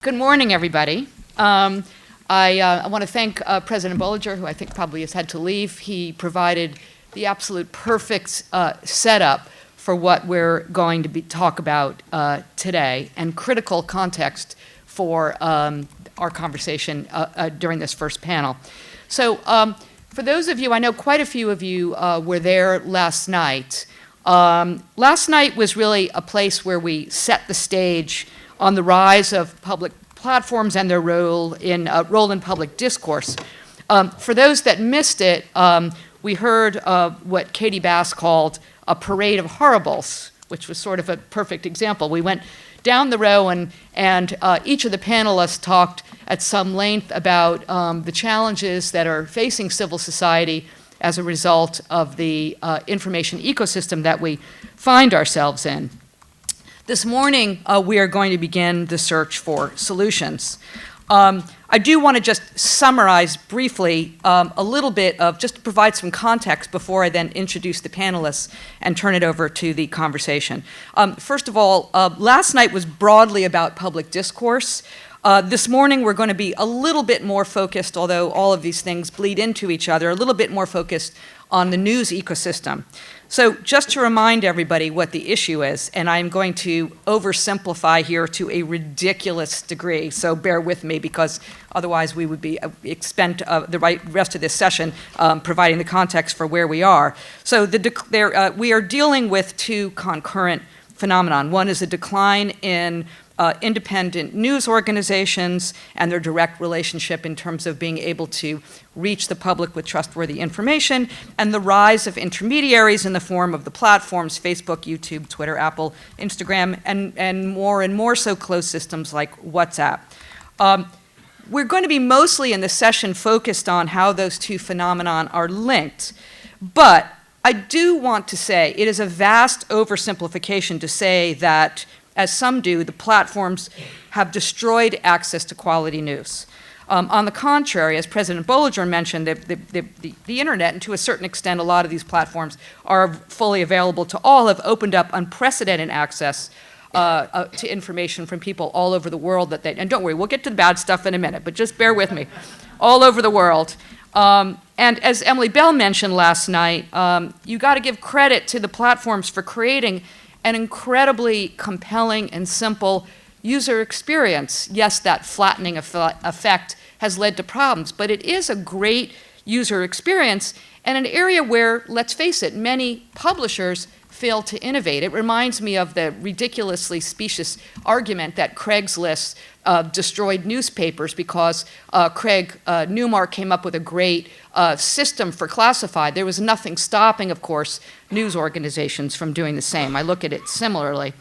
Good morning, everybody. I want to thank President Bollinger, who I think probably has had to leave. He provided the absolute perfect setup for what we're going to talk about today, and critical context for our conversation during this first panel. So for those of you, I know quite a few of you were there last night. Last night was really a place where we set the stage on the rise of public platforms and their role in public discourse. For those that missed it, we heard what Katie Bass called a parade of horribles, which was sort of a perfect example. We went down the row and each of the panelists talked at some length about the challenges that are facing civil society as a result of the information ecosystem that we find ourselves in. This morning, we are going to begin the search for solutions. I do want to just summarize briefly a little bit of, just to provide some context before I then introduce the panelists and turn it over to the conversation. First of all, last night was broadly about public discourse. This morning, we're going to be a little bit more focused, although all of these things bleed into each other, a little bit more focused on the news ecosystem. So just to remind everybody what the issue is, and I'm going to oversimplify here to a ridiculous degree, so bear with me because otherwise we would be spent the rest of this session providing the context for where we are. So we are dealing with two concurrent phenomenon. One is a decline in independent news organizations and their direct relationship in terms of being able to reach the public with trustworthy information, and the rise of intermediaries in the form of the platforms, Facebook, YouTube, Twitter, Apple, Instagram, and more so closed systems like WhatsApp. We're going to be mostly in this session focused on how those two phenomenon are linked, but I do want to say it is a vast oversimplification to say that, as some do, the platforms have destroyed access to quality news. On the contrary, as President Bollinger mentioned, the internet, and to a certain extent a lot of these platforms are fully available to all, have opened up unprecedented access to information from people all over the world. And don't worry, we'll get to the bad stuff in a minute, but just bear with me. All over the world. And as Emily Bell mentioned last night, you got to give credit to the platforms for creating an incredibly compelling and simple user experience. Yes, that flattening effect has led to problems, but it is a great user experience and an area where, let's face it, many publishers fail to innovate. It reminds me of the ridiculously specious argument that Craigslist destroyed newspapers because Craig Newmark came up with a great system for classified. There was nothing stopping, of course, news organizations from doing the same. I look at it similarly.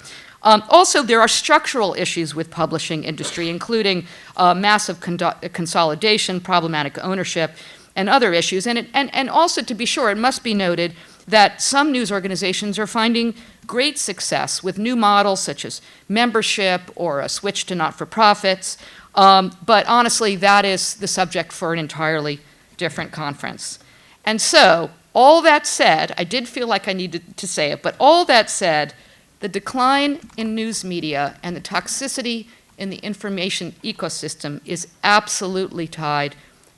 Also, there are structural issues with publishing industry, including massive consolidation, problematic ownership, and other issues. And also, to be sure, it must be noted that some news organizations are finding great success with new models such as membership or a switch to not-for-profits. But honestly, that is the subject for an entirely different conference. And so, all that said, I did feel like I needed to say it, but all that said, the decline in news media and the toxicity in the information ecosystem is absolutely tied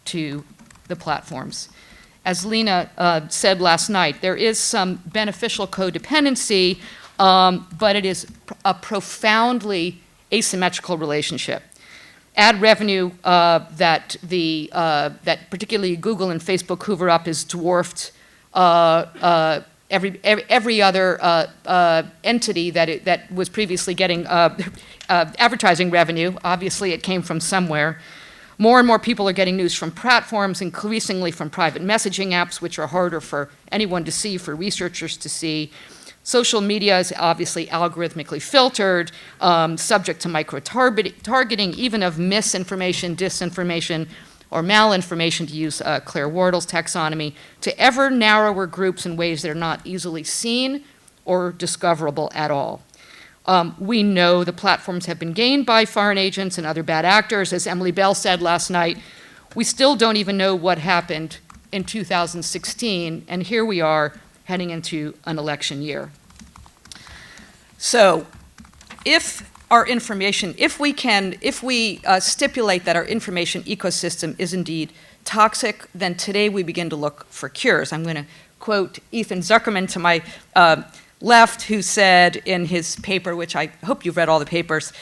to the platforms. As Lina said last night, there is some beneficial codependency, but it is a profoundly asymmetrical relationship. Ad revenue that particularly Google and Facebook hoover up is dwarfed every other entity that was previously getting advertising revenue. Obviously, it came from somewhere. More and more people are getting news from platforms, increasingly from private messaging apps, which are harder for anyone to see, for researchers to see. Social media is obviously algorithmically filtered, subject to micro-targeting, even of misinformation, disinformation, or malinformation, to use Claire Wardle's taxonomy, to ever narrower groups in ways that are not easily seen or discoverable at all. We know the platforms have been gained by foreign agents and other bad actors. As Emily Bell said last night, we still don't even know what happened in 2016, and here we are heading into an election year. So if our information, if we stipulate that our information ecosystem is indeed toxic, then today we begin to look for cures. I'm going to quote Ethan Zuckerman to my left, who said in his paper, which I hope you've read all the papers,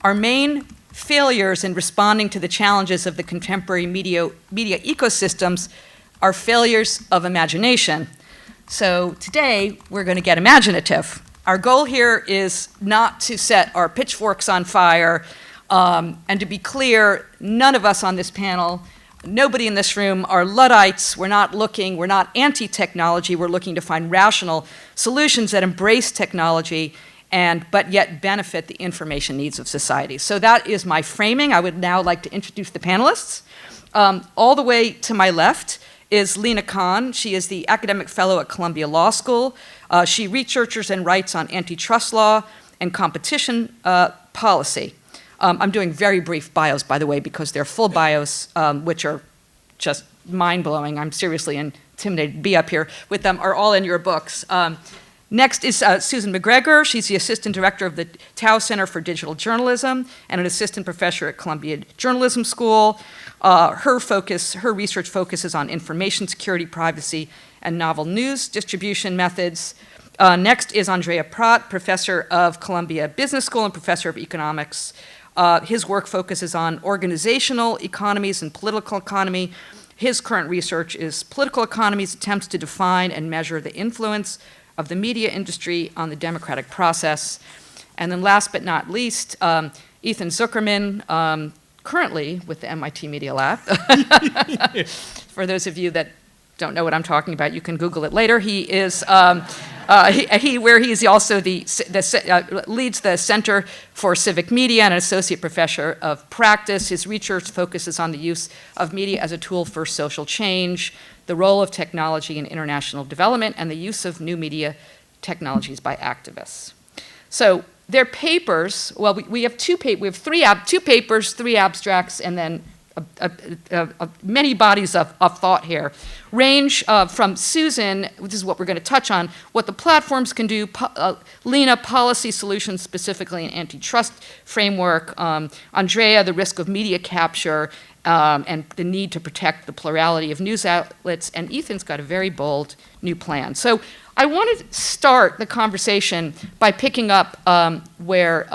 our main failures in responding to the challenges of the contemporary media ecosystems are failures of imagination. So today, we're going to get imaginative. Our goal here is not to set our pitchforks on fire, and to be clear, none of us on this panel, nobody in this room are Luddites. We're not anti-technology. We're looking to find rational solutions that embrace technology but yet benefit the information needs of society. So that is my framing. I would now like to introduce the panelists. All the way to my left is Lina. She is the academic fellow at Columbia Law School. She researches and writes on antitrust law and competition policy. I'm doing very brief bios, by the way, because they're full bios, which are just mind-blowing. I'm seriously intimidated to be up here with them, are all in your books. Next is Susan McGregor. She's the assistant director of the Tao Center for Digital Journalism and an assistant professor at Columbia Journalism School. Her research focuses on information security, privacy, and novel news distribution methods. Next is Andrea Prat, professor of Columbia Business School and professor of economics. His work focuses on organizational economies and political economy. His current research is political economy's attempts to define and measure the influence of the media industry on the democratic process. And then last but not least, Ethan Zuckerman, currently with the MIT Media Lab. For those of you that don't know what I'm talking about, you can Google it later. He is, he's also leads the Center for Civic Media and an associate professor of practice. His research focuses on the use of media as a tool for social change, the role of technology in international development, and the use of new media technologies by activists. So their papers, well, we have two papers, three abstracts, and then many bodies of thought here, range from Susan, which is what we're going to touch on, what the platforms can do, Lina, policy solutions, specifically an antitrust framework, Andrea, the risk of media capture, and the need to protect the plurality of news outlets, and Ethan's got a very bold new plan. So I want to start the conversation by picking up where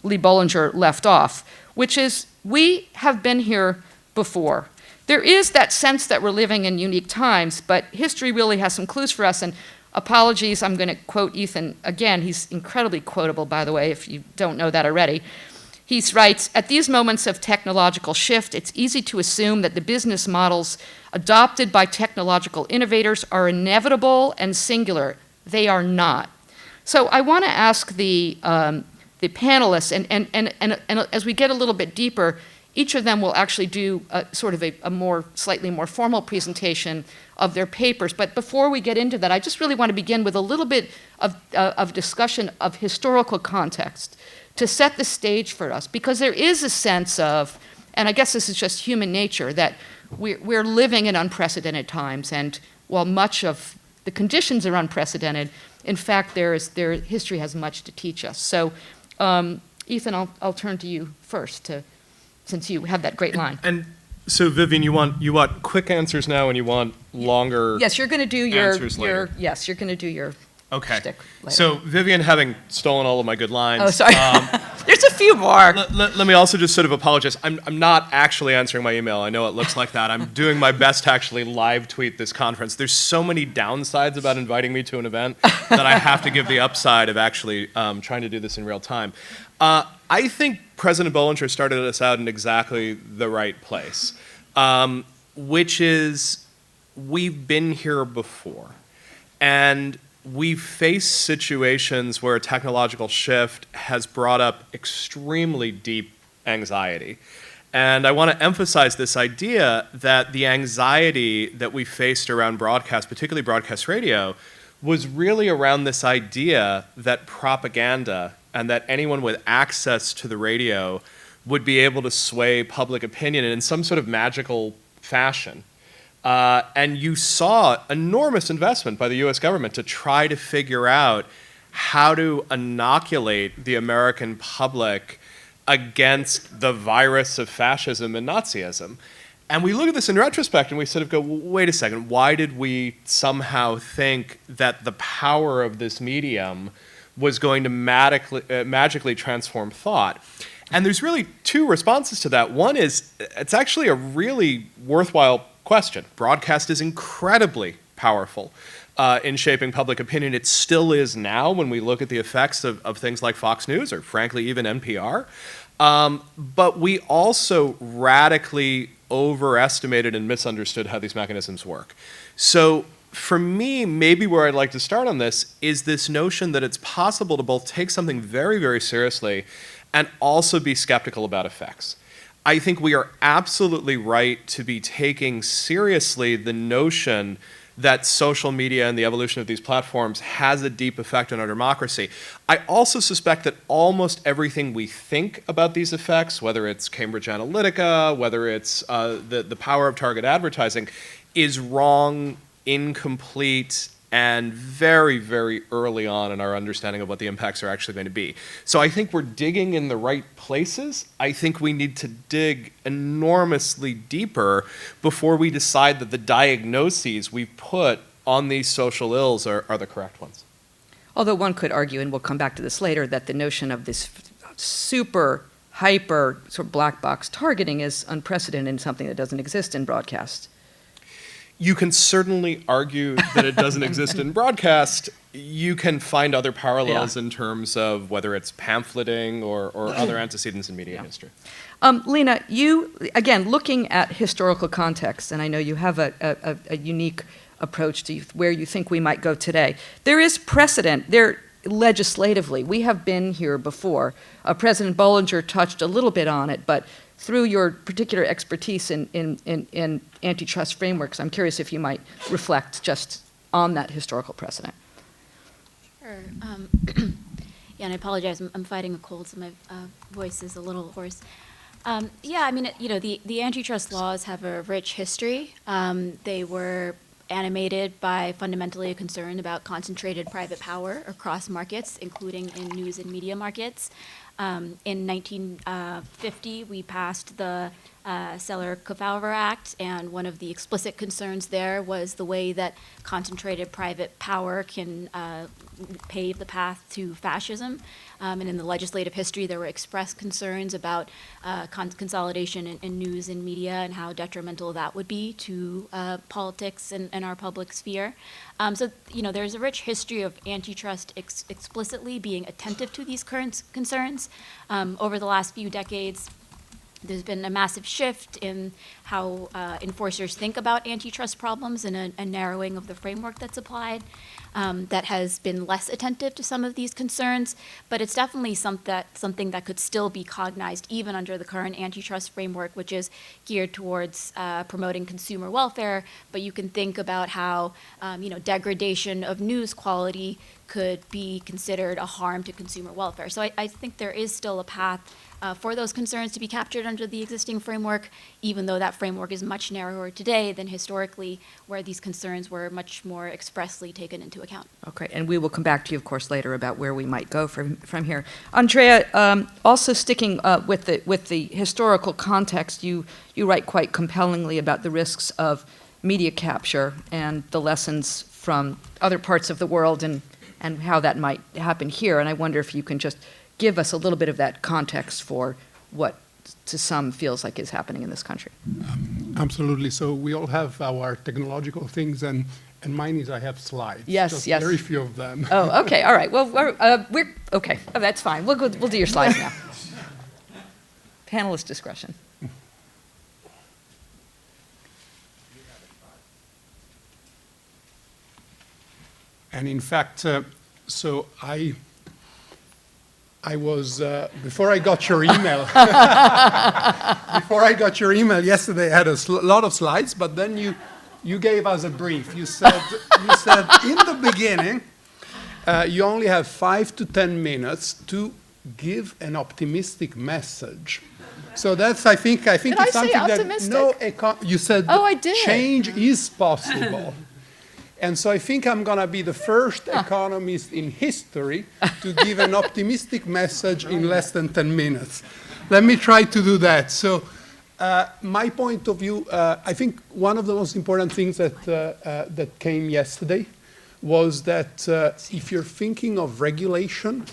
Lee Bollinger left off, which is we have been here before. There is that sense that we're living in unique times, but history really has some clues for us, and apologies, I'm going to quote Ethan again. He's incredibly quotable, by the way, if you don't know that already. He writes, at these moments of technological shift, it's easy to assume that the business models adopted by technological innovators are inevitable and singular. They are not. So I want to ask the panelists, and as we get a little bit deeper, each of them will actually do sort of a slightly more formal presentation of their papers. But before we get into that, I just really want to begin with a little bit of discussion of historical context to set the stage for us, because there is a sense of, and I guess this is just human nature, that we're living in unprecedented times, and while much of the conditions are unprecedented, in fact, history has much to teach us. So, Ethan, I'll turn to you first, since you have that great line. And so, Vivian, you want quick answers now, and you want longer. Yes, you're going to do answers later. Yes, you're going to do your. Okay. Stick later. So, Vivian, having stolen all of my good lines. Oh, sorry. There's a few more. Let me also just sort of apologize. I'm not actually answering my email. I know it looks like that. I'm doing my best to actually live tweet this conference. There's so many downsides about inviting me to an event that I have to give the upside of actually trying to do this in real time. I think President Bollinger started us out in exactly the right place, which is we've been here before. And we've faced situations where a technological shift has brought up extremely deep anxiety. And I want to emphasize this idea that the anxiety that we faced around broadcast, particularly broadcast radio, was really around this idea that propaganda and that anyone with access to the radio would be able to sway public opinion in some sort of magical fashion. And you saw enormous investment by the US government to try to figure out how to inoculate the American public against the virus of fascism and Nazism. And we look at this in retrospect and we sort of go, well, wait a second, why did we somehow think that the power of this medium was going to magically transform thought? And there's really two responses to that. One is, it's actually a really worthwhile question. Broadcast is incredibly powerful in shaping public opinion. It still is now when we look at the effects of things like Fox News or frankly even NPR. But we also radically overestimated and misunderstood how these mechanisms work. So for me, maybe where I'd like to start on this is this notion that it's possible to both take something very, very seriously and also be skeptical about effects. I think we are absolutely right to be taking seriously the notion that social media and the evolution of these platforms has a deep effect on our democracy. I also suspect that almost everything we think about these effects, whether it's Cambridge Analytica, whether it's the power of target advertising, is wrong, incomplete, and very, very early on in our understanding of what the impacts are actually going to be. So I think we're digging in the right places. I think we need to dig enormously deeper before we decide that the diagnoses we put on these social ills are the correct ones. Although one could argue, and we'll come back to this later, that the notion of this super, hyper, sort of black box targeting is unprecedented and something that doesn't exist in broadcast. You can certainly argue that it doesn't exist in broadcast. You can find other parallels in terms of whether it's pamphleting or other antecedents in media history. Lina, you, again, looking at historical context, and I know you have a unique approach to where you think we might go today. There is precedent there legislatively. We have been here before. President Bollinger touched a little bit on it, but through your particular expertise in antitrust frameworks, I'm curious if you might reflect just on that historical precedent. Sure. Yeah, and I apologize. I'm fighting a cold, so my voice is a little hoarse. Yeah, I mean, the antitrust laws have a rich history. They were animated by fundamentally a concern about concentrated private power across markets, including in news and media markets. In 1950, we passed the Schiller-Kefauver Act, and one of the explicit concerns there was the way that concentrated private power can pave the path to fascism. And in the legislative history, there were expressed concerns about consolidation in news and media and how detrimental that would be to politics and our public sphere. So, there's a rich history of antitrust explicitly being attentive to these current concerns. Over the last few decades, there's been a massive shift in how enforcers think about antitrust problems and a narrowing of the framework that's applied that has been less attentive to some of these concerns, but it's definitely something that could still be cognized even under the current antitrust framework, which is geared towards promoting consumer welfare. But you can think about how degradation of news quality could be considered a harm to consumer welfare. So I think there is still a path for those concerns to be captured under the existing framework, even though that framework is much narrower today than historically, where these concerns were much more expressly taken into account. Okay, and we will come back to you, of course, later about where we might go from here. Andrea, also sticking with the historical context, you write quite compellingly about the risks of media capture and the lessons from other parts of the world and how that might happen here. And I wonder if you can just give us a little bit of that context for what to some feels like is happening in this country. Absolutely. So we all have our technological things, and mine is I have slides. Yes. Very few of them. Oh, okay. All right. Well, we're okay. Oh, that's fine. We'll do your slides now. Panelist discretion. And in fact, so I was, before I got your email, yesterday, I had a lot of slides, but then you gave us a brief. You said in the beginning, you only have 5 to 10 minutes to give an optimistic message. So that's, I think Did it's I say something optimistic? that, you said I did. change is possible. And so I think I'm going to be the first economist in history to give an optimistic message in less than 10 minutes. Let me try to do that. So my point of view, I think one of the most important things that came yesterday was that if you're thinking of regulation,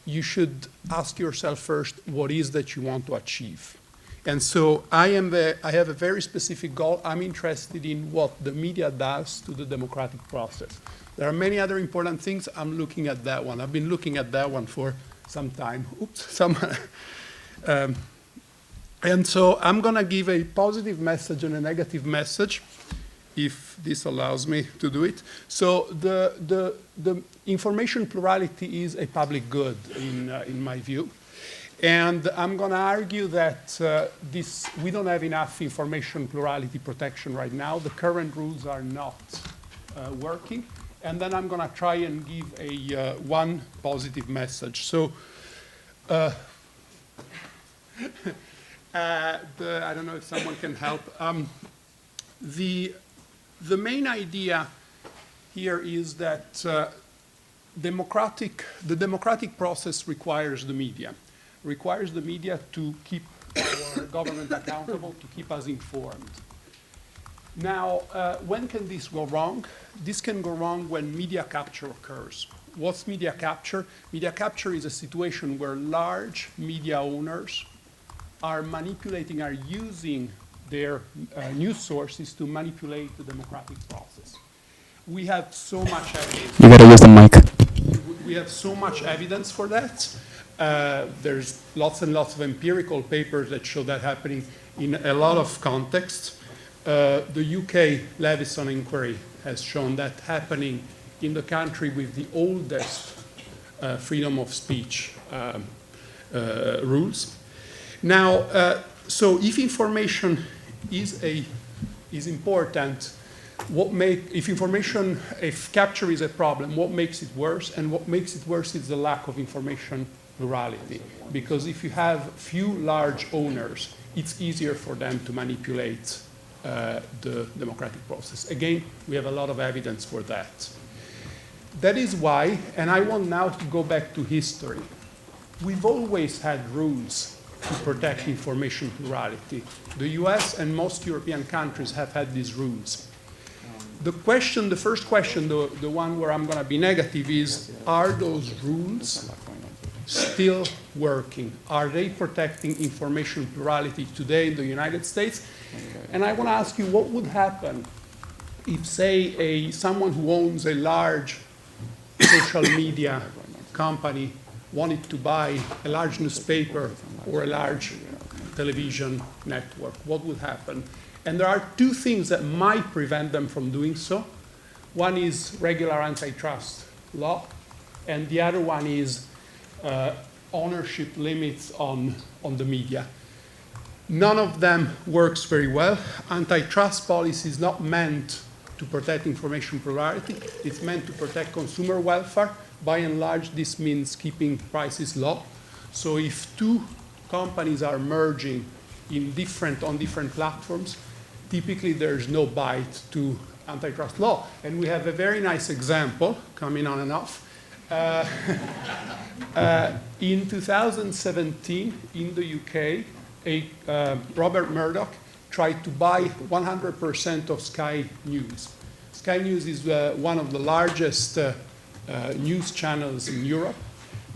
you should ask yourself first, what is that you want to achieve? And so I have a very specific goal. I'm interested in what the media does to the democratic process. There are many other important things. I'm looking at that one. I've been looking at that one for some time. And so I'm going to give a positive message and a negative message, if this allows me to do it. So the information plurality is a public good in my view. And I'm going to argue that we don't have enough information plurality protection right now. The current rules are not working. And then I'm going to try and give one positive message. So I don't know if someone can help. The main idea here is that the democratic process requires the media. Requires the media to keep our government accountable, to keep us informed. Now, when can this go wrong? This can go wrong when media capture occurs. What's media capture? Media capture is a situation where large media owners are manipulating, are using their news sources to manipulate the democratic process. We have so much evidence. You gotta use the mic. We have so much evidence for that. There's lots and lots of empirical papers that show that happening in a lot of contexts. The UK Levison inquiry has shown that happening in the country with the oldest freedom of speech rules. Now, so if information is important, if capture is a problem, what makes it worse? And what makes it worse is the lack of information plurality. Because if you have few large owners, it's easier for them to manipulate the democratic process. Again, we have a lot of evidence for that. That is why, and I want now to go back to history, we've always had rules to protect information plurality. The US and most European countries have had these rules. The first question, the one where I'm going to be negative is, are those rules still working? Are they protecting information plurality today in the United States? And I want to ask you, what would happen if, say, someone who owns a large social media company wanted to buy a large newspaper or a large television network? What would happen? And there are two things that might prevent them from doing so. One is regular antitrust law, and the other one is ownership limits on the media. None of them works very well. Antitrust policy is not meant to protect information plurality. It's meant to protect consumer welfare. By and large, this means keeping prices low. So if two companies are merging on different platforms, typically there's no bite to antitrust law. And we have a very nice example coming on and off. In 2017, in the UK, Robert Murdoch tried to buy 100% of Sky News. Sky News is one of the largest news channels in Europe.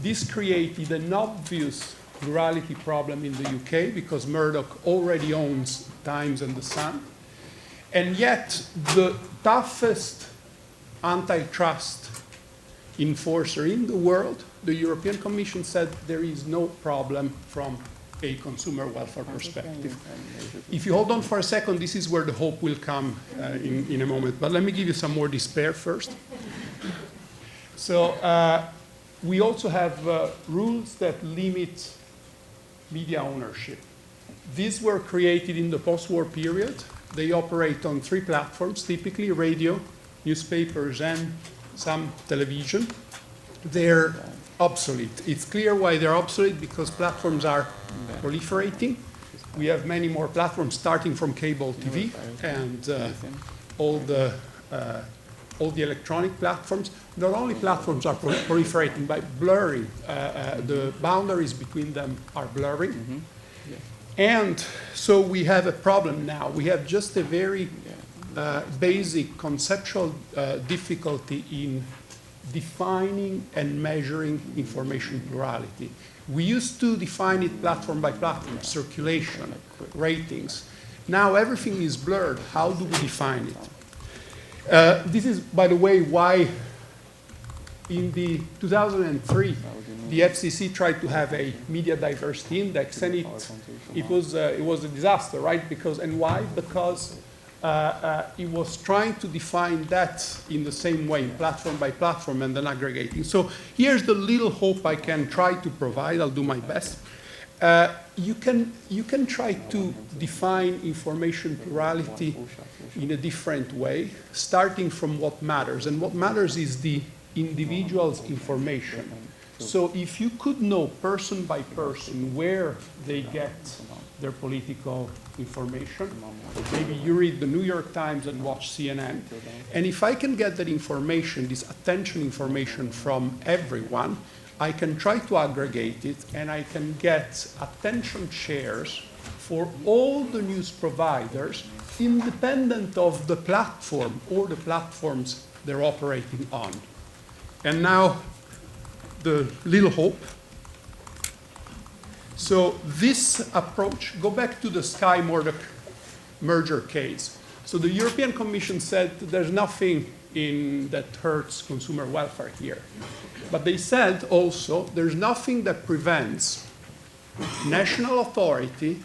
This created an obvious plurality problem in the UK because Murdoch already owns Times and The Sun. And yet, the toughest antitrust enforcer in the world, the European Commission, said there is no problem from a consumer welfare perspective. If you hold on for a second, this is where the hope will come in a moment. But let me give you some more despair first. So we also have rules that limit media ownership. These were created in the post-war period. They operate on 3 platforms, typically radio, newspapers, and some television. They're obsolete. It's clear why they're obsolete, because platforms are proliferating. We have many more platforms starting from cable TV and all the all the electronic platforms. Not only platforms are proliferating by blurring, the boundaries between them are blurring. Mm-hmm. Yeah. And so we have a problem now. We have just a very basic conceptual difficulty in defining and measuring information plurality. We used to define it platform by platform, circulation, ratings. Now everything is blurred. How do we define it? This is, by the way, why in the 2003, the FCC tried to have a media diversity index, and it was a disaster, right? Because, and why? Because it was trying to define that in the same way, platform by platform, and then aggregating. So here's the little hope I can try to provide. I'll do my best. You can try to define information plurality in a different way, starting from what matters. And what matters is the individual's information. So if you could know person by person where they get their political information, maybe you read the New York Times and watch CNN, and if I can get that information, this attention information from everyone, I can try to aggregate it, and I can get attention shares for all the news providers, independent of the platform or the platforms they're operating on. And now, the little hope. So this approach, go back to the Sky merger case. So the European Commission said there's nothing that hurts consumer welfare here. But they said also there's nothing that prevents national authority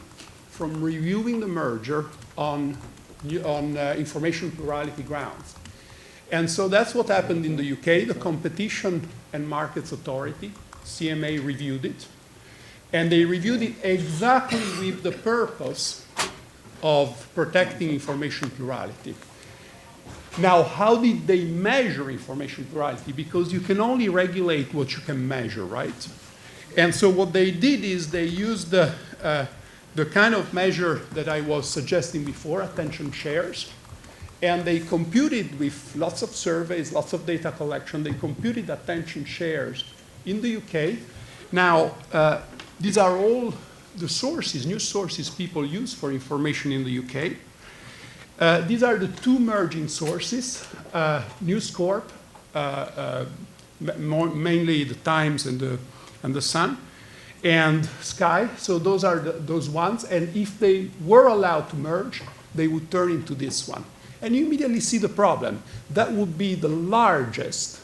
from reviewing the merger on information plurality grounds. And so that's what happened in the UK. The Competition and Markets Authority, CMA, reviewed it. And they reviewed it exactly with the purpose of protecting information plurality. Now, how did they measure information plurality? Because you can only regulate what you can measure, right? And so what they did is they used the kind of measure that I was suggesting before, attention shares. And they computed with lots of surveys, lots of data collection, they computed attention shares in the UK. Now, these are all the sources, news sources people use for information in the UK. These are the two merging sources, News Corp, mainly the Times and the Sun, and Sky. So those are those ones. And if they were allowed to merge, they would turn into this one. And you immediately see the problem. That would be the largest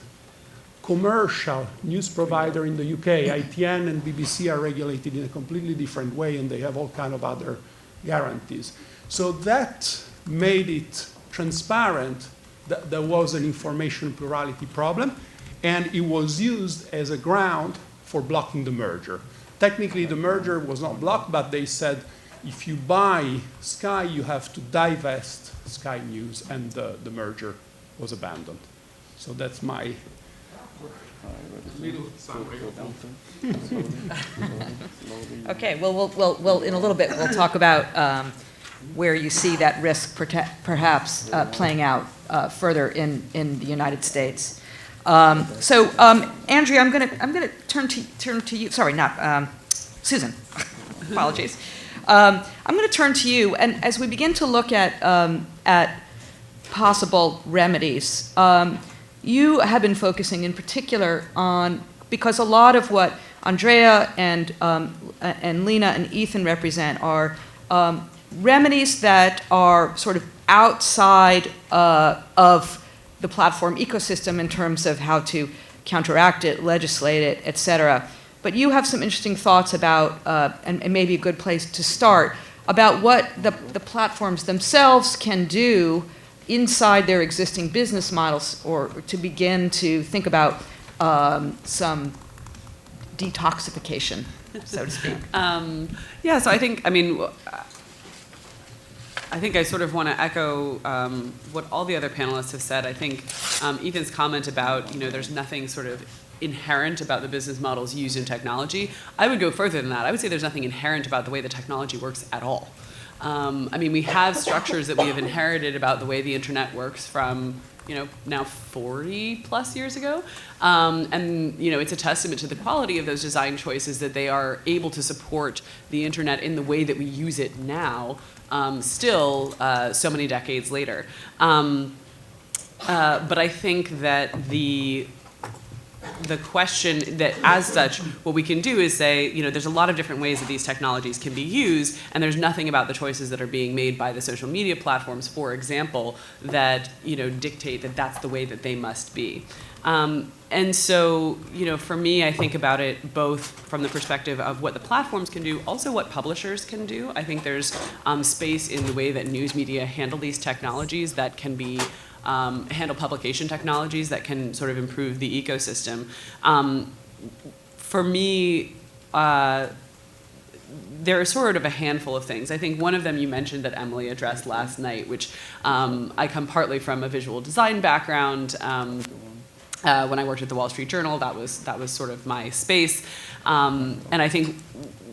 commercial news provider in the UK. ITN and BBC are regulated in a completely different way, and they have all kind of other guarantees. So that made it transparent that there was an information plurality problem, and it was used as a ground for blocking the merger. Technically, the merger was not blocked, but they said, if you buy Sky, you have to divest Sky News, and the merger was abandoned. So that's my little summary. Okay, well, in a little bit, we'll talk about where you see that risk perhaps playing out further in the United States. So, Andrea, I'm gonna turn to you. Sorry, not Susan. Apologies. I'm going to turn to you, and as we begin to look at possible remedies, you have been focusing in particular on, because a lot of what Andrea and Lina and Ethan represent are remedies that are sort of outside of the platform ecosystem in terms of how to counteract it, legislate it, et cetera. But you have some interesting thoughts about, and maybe a good place to start, about what the platforms themselves can do inside their existing business models, or to begin to think about some detoxification, so to speak. Yeah, so I think I sort of want to echo what all the other panelists have said. I think Ethan's comment about, there's nothing sort of inherent about the business models used in technology. I would go further than that. I would say there's nothing inherent about the way the technology works at all. I mean, we have structures that we have inherited about the way the internet works from, now 40 plus years ago. And, it's a testament to the quality of those design choices that they are able to support the internet in the way that we use it now, still so many decades later. But I think that the question that, as such, what we can do is say, there's a lot of different ways that these technologies can be used, and there's nothing about the choices that are being made by the social media platforms, for example, that, dictate that that's the way that they must be. And so, for me, I think about it both from the perspective of what the platforms can do, also what publishers can do. I think there's space in the way that news media handle these technologies that can be handle publication technologies that can sort of improve the ecosystem. For me, there are sort of a handful of things. I think one of them you mentioned that Emily addressed last night, which I come partly from a visual design background. When I worked at the Wall Street Journal, that was sort of my space. And I think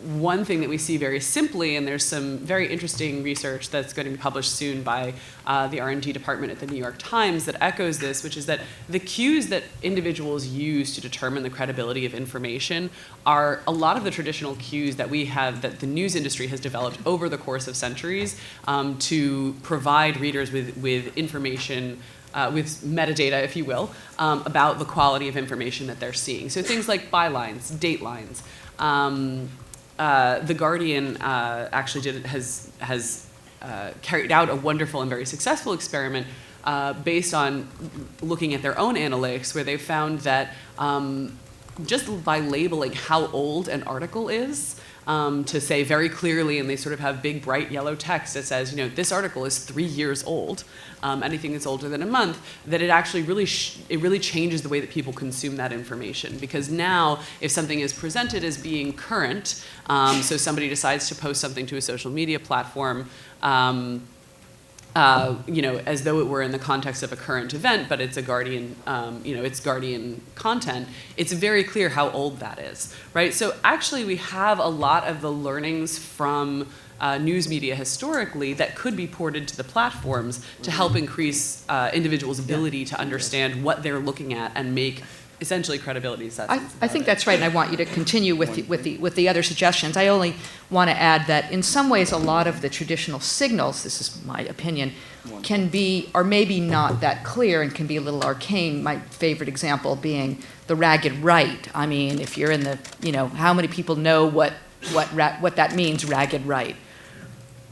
one thing that we see very simply, and there's some very interesting research that's going to be published soon by the R&D department at the New York Times that echoes this, which is that the cues that individuals use to determine the credibility of information are a lot of the traditional cues that we have, that the news industry has developed over the course of centuries to provide readers with information, with metadata, if you will, about the quality of information that they're seeing. So things like bylines, datelines. The Guardian actually has carried out a wonderful and very successful experiment based on looking at their own analytics, where they found that just by labeling how old an article is, to say very clearly, and they sort of have big bright yellow text that says, this article is 3 years old, anything that's older than a month, that it actually really changes the way that people consume that information. Because now, if something is presented as being current, so somebody decides to post something to a social media platform, as though it were in the context of a current event, but it's a Guardian, it's Guardian content, it's very clear how old that is, right? So actually we have a lot of the learnings from news media historically that could be ported to the platforms to help increase individuals' ability to understand what they're looking at and make essentially credibility assessments. I think that's right, and I want you to continue with the other suggestions. I only want to add that in some ways a lot of the traditional signals, this is my opinion, can be, or maybe not that clear and can be a little arcane. My favorite example being the ragged right. I mean, if you're in the, how many people know what that means, ragged right?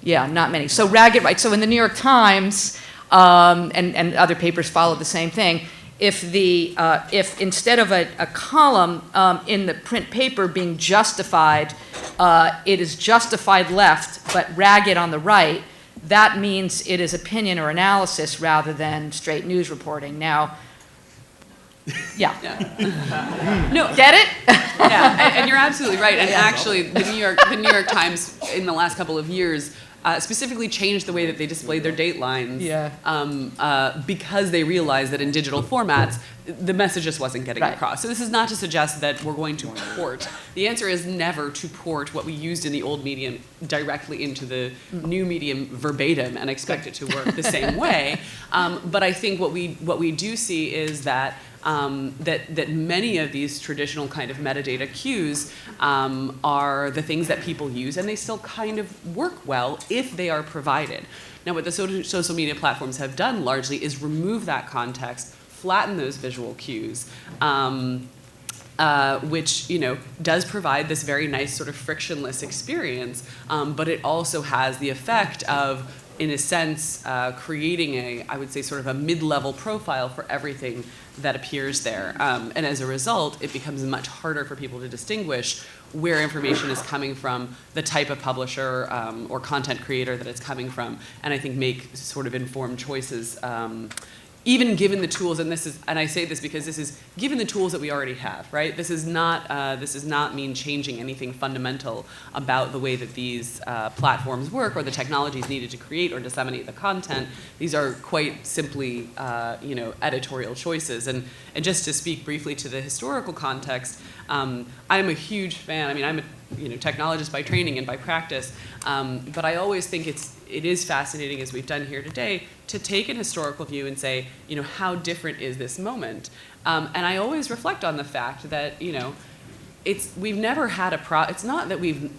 Yeah, not many. So ragged right. So in the New York Times, and other papers follow the same thing, if instead of a column in the print paper being justified, it is justified left but ragged on the right, that means it is opinion or analysis rather than straight news reporting. Now, yeah. No, get it? Yeah, and you're absolutely right. And actually, the New York Times in the last couple of years specifically changed the way that they displayed their datelines, because they realized that in digital formats, the message just wasn't getting across. So this is not to suggest that we're going to port. The answer is never to port what we used in the old medium directly into the new medium verbatim and expect it to work the same way. But I think what we do see is that that many of these traditional kind of metadata cues are the things that people use, and they still kind of work well if they are provided. Now, what the social media platforms have done largely is remove that context, flatten those visual cues, which does provide this very nice sort of frictionless experience, but it also has the effect of, in a sense, creating I would say, sort of a mid-level profile for everything that appears there. And as a result, it becomes much harder for people to distinguish where information is coming from, the type of publisher or content creator that it's coming from, and I think make sort of informed choices, even given the tools, and I say this because this is given the tools that we already have, right? This does not mean changing anything fundamental about the way that these platforms work or the technologies needed to create or disseminate the content. These are quite simply, editorial choices. And just to speak briefly to the historical context, I'm a huge fan. I mean, I'm a technologist by training and by practice, but I always think it is fascinating, as we've done here today, to take an historical view and say, how different is this moment? And I always reflect on the fact that, we've never had it's not that we've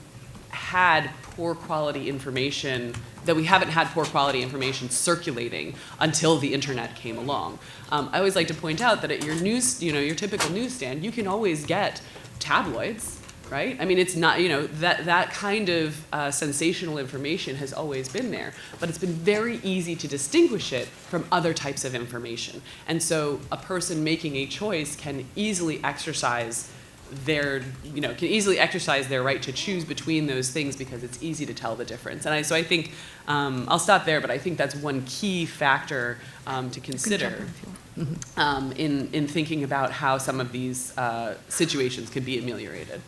had poor quality information, that we haven't had poor quality information circulating until the internet came along. I always like to point out that at your your typical newsstand, you can always get tabloids, right? I mean, it's not, that kind of sensational information has always been there, but it's been very easy to distinguish it from other types of information. And so a person making a choice can easily exercise their right to choose between those things because it's easy to tell the difference. And so I think, I'll stop there, but I think that's one key factor to consider in thinking about how some of these situations can be ameliorated.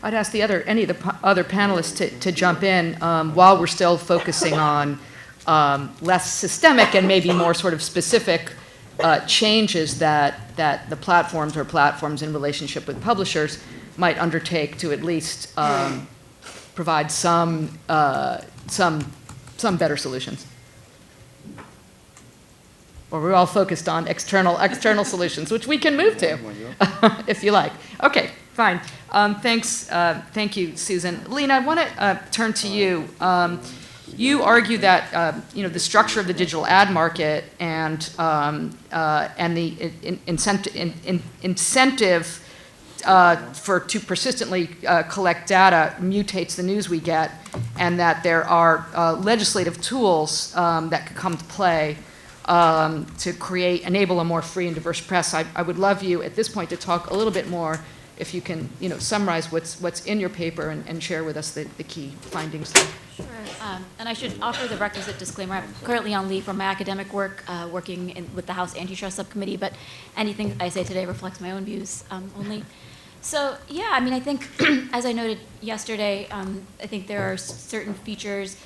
I'd ask any of the other panelists to jump in while we're still focusing on less systemic and maybe more sort of specific changes that the platforms in relationship with publishers might undertake to at least provide some better solutions. Or we're all focused on external solutions, which we can move to, if you like. Okay, fine. Thanks. Thank you, Susan. Lina, I want to turn to you. You argue that the structure of the digital ad market and the incentive to persistently collect data mutates the news we get, and that there are legislative tools that could come to play to enable a more free and diverse press. I would love you at this point to talk a little bit more, if you can, summarize what's in your paper and share with us the key findings there. Sure. And I should offer the requisite disclaimer. I'm currently on leave from my academic work, working with the House Antitrust Subcommittee, but anything I say today reflects my own views only. So, yeah, I mean, I think, as I noted yesterday, I think there are certain features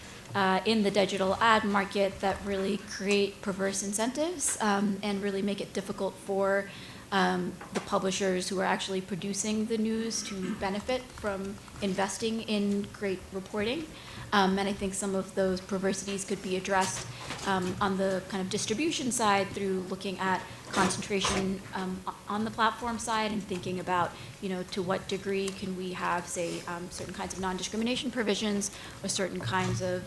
in the digital ad market that really create perverse incentives and really make it difficult for the publishers who are actually producing the news to benefit from investing in great reporting. And I think some of those perversities could be addressed on the kind of distribution side through looking at concentration on the platform side and thinking about, to what degree can we have, say, certain kinds of non-discrimination provisions or certain kinds of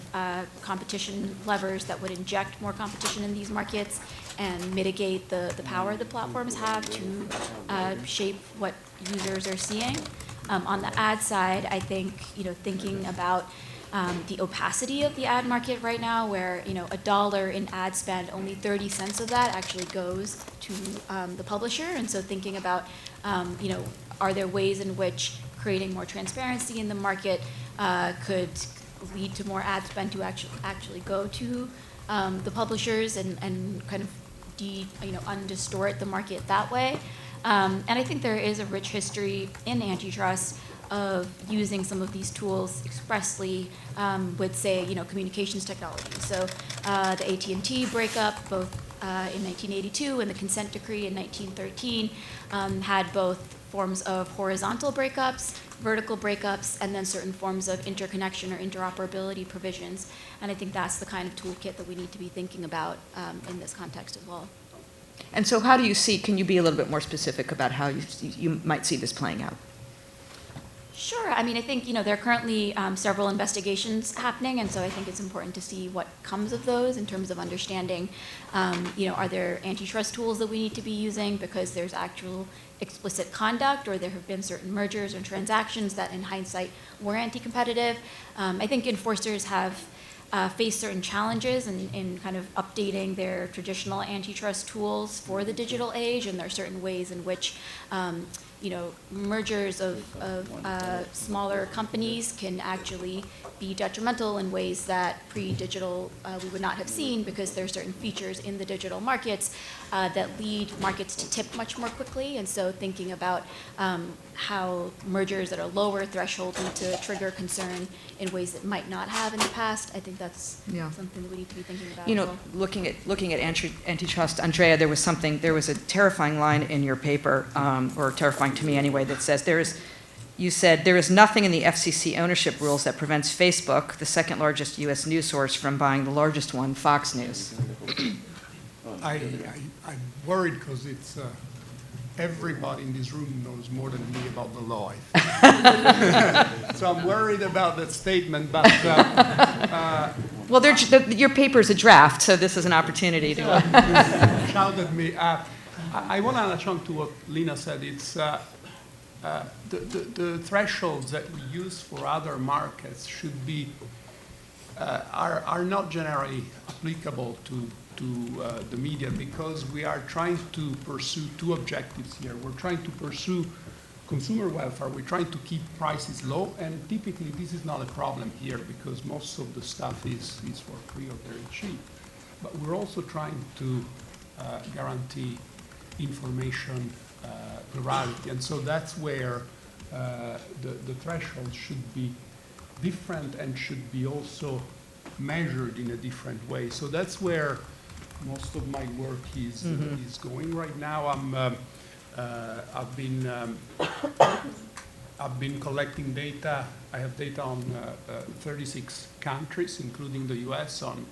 competition levers that would inject more competition in these markets and mitigate the power the platforms have to shape what users are seeing. On the ad side, I think, thinking about the opacity of the ad market right now, where $1 in ad spend, only 30 cents of that actually goes to the publisher, and so thinking about are there ways in which creating more transparency in the market could lead to more ad spend to actually go to the publishers and kind of undistort the market that way. And I think there is a rich history in antitrust of using some of these tools expressly with, say, communications technology. So the AT&T breakup, both in 1982 and the consent decree in 1913, had both forms of horizontal breakups, vertical breakups, and then certain forms of interconnection or interoperability provisions. And I think that's the kind of toolkit that we need to be thinking about in this context as well. And so how do you see, can you be a little bit more specific about how you might see this playing out? Sure. I mean, I think, there are currently several investigations happening, and so I think it's important to see what comes of those in terms of understanding, are there antitrust tools that we need to be using because there's actual explicit conduct, or there have been certain mergers or transactions that in hindsight were anti-competitive. I think enforcers have faced certain challenges in kind of updating their traditional antitrust tools for the digital age, and there are certain ways in which mergers of smaller companies can actually be detrimental in ways that pre-digital we would not have seen, because there are certain features in the digital markets that lead markets to tip much more quickly. And so thinking about how mergers that are lower threshold need to trigger concern in ways that might not have in the past, I think that's something that we need to be thinking about. Looking at antitrust, Andrea, there was a terrifying line in your paper, or terrifying to me anyway, that says there is you said, there is nothing in the FCC ownership rules that prevents Facebook, the second largest U.S. news source, from buying the largest one, Fox News. I'm worried because it's everybody in this room knows more than me about the law. I think. So I'm worried about that statement. But well, your paper's a draft, so this is an opportunity to. Shout at me. I want to add to what Lina said. It's the thresholds that we use for other markets should be are not generally applicable to the media, because we are trying to pursue two objectives here. We're trying to pursue consumer welfare. We're trying to keep prices low, and typically this is not a problem here because most of the stuff is for free or very cheap. But we're also trying to guarantee information plurality, and so that's where the threshold should be different and should be also measured in a different way. So that's where most of my work is going right now. I've been collecting data. I have data on 36 countries, including the U.S., on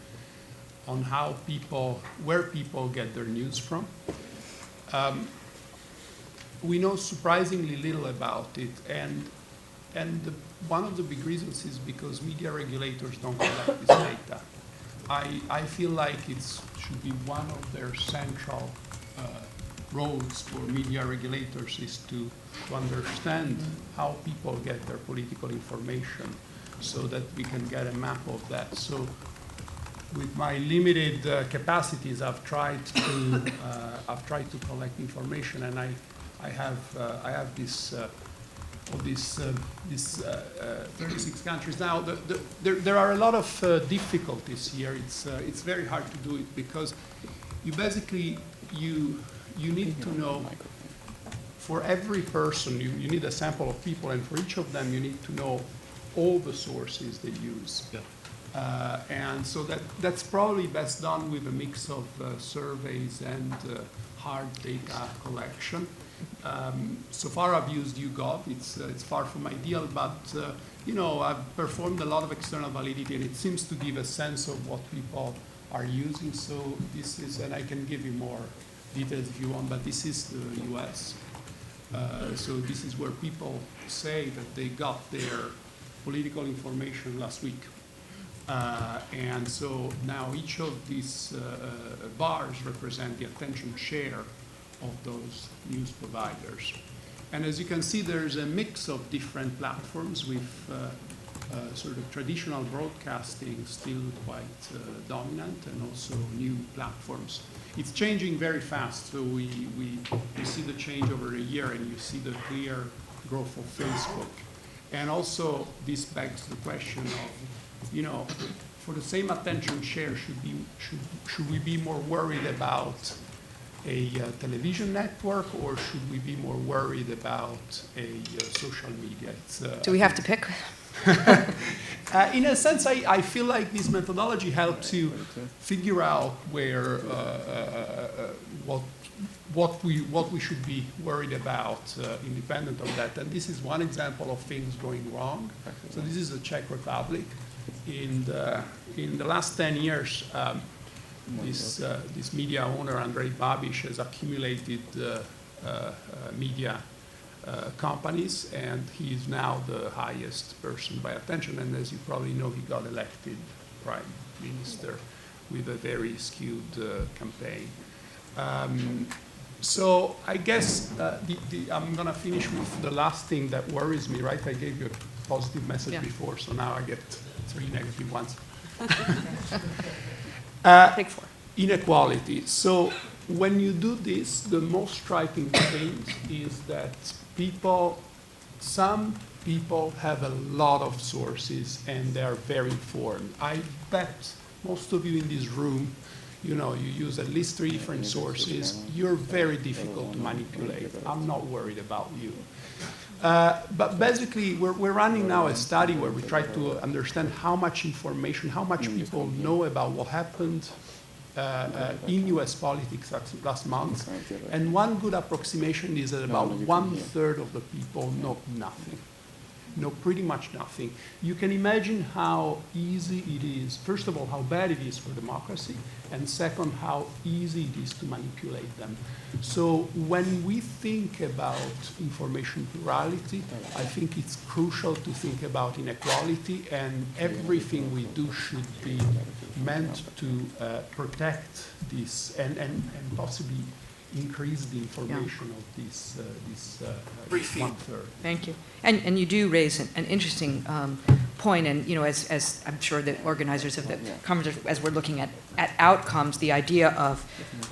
where people get their news from. We know surprisingly little about it, and one of the big reasons is because media regulators don't collect this data. I feel like it should be one of their central roles for media regulators is to understand how people get their political information, so that we can get a map of that. So with my limited capacities, I've tried to collect information, and I have this. Of these 36 countries. Now, there are a lot of difficulties here. It's very hard to do it because you basically you need to know for every person you need a sample of people, and for each of them you need to know all the sources they use. Yeah. And so that's probably best done with a mix of surveys and hard data collection. So far I've used YouGov. It's far from ideal, but I've performed a lot of external validity, and it seems to give a sense of what people are using. So this is, and I can give you more details if you want, but this is the US. So this is where people say that they got their political information last week. And so now each of these bars represent the attention share of those news providers. And as you can see, there's a mix of different platforms with sort of traditional broadcasting still quite dominant, and also new platforms. It's changing very fast, so we see the change over a year, and you see the clear growth of Facebook. And also this begs the question of, for the same attention share, should we be more worried about a television network, or should we be more worried about a social media? Do we have to pick? In a sense, I feel like this methodology helps you figure out where what we should be worried about, independent of that. And this is one example of things going wrong. So this is the Czech Republic. In the last 10 years. This media owner, Andrej Babiš, has accumulated media companies, and he is now the highest person by attention. And as you probably know, he got elected prime minister with a very skewed campaign. So I guess I'm going to finish with the last thing that worries me, right? I gave you a positive message before, so now I get 3 negative ones. Take 4. Inequality. So when you do this, the most striking thing is that some people have a lot of sources and they are very informed. I bet most of you in this room, you use at least 3 different sources. You're very difficult to manipulate. I'm not worried about you. But basically, we're running now a study where we try to understand how much information, how much people know about what happened in US politics last month. And one good approximation is that about 1/3 of the people know nothing. know pretty much nothing. You can imagine how easy it is, first of all, how bad it is for democracy, and second, how easy it is to manipulate them. So when we think about information plurality, I think it's crucial to think about inequality, and everything we do should be meant to protect this and possibly increase the information of this one-third. Thank you. And you do raise an interesting point, and as I'm sure the organizers of the conference, as we're looking at outcomes, the idea of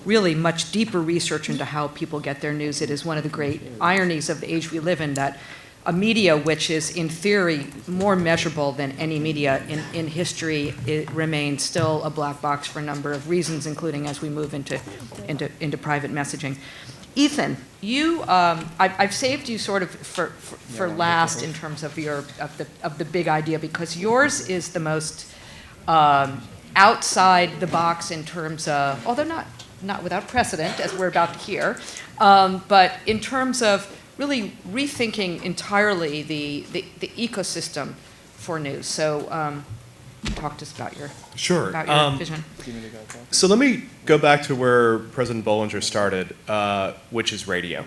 really much deeper research into how people get their news. It is one of the great ironies of the age we live in that a media which is in theory more measurable than any media in history, it remains still a black box for a number of reasons, including as we move into private messaging. Ethan, you, I've saved you sort of for last in terms of the big idea, because yours is the most outside the box in terms of, although not without precedent, as we're about to hear, but in terms of really rethinking entirely the ecosystem for news. So talk to us about your vision. So let me go back to where President Bollinger started, which is radio.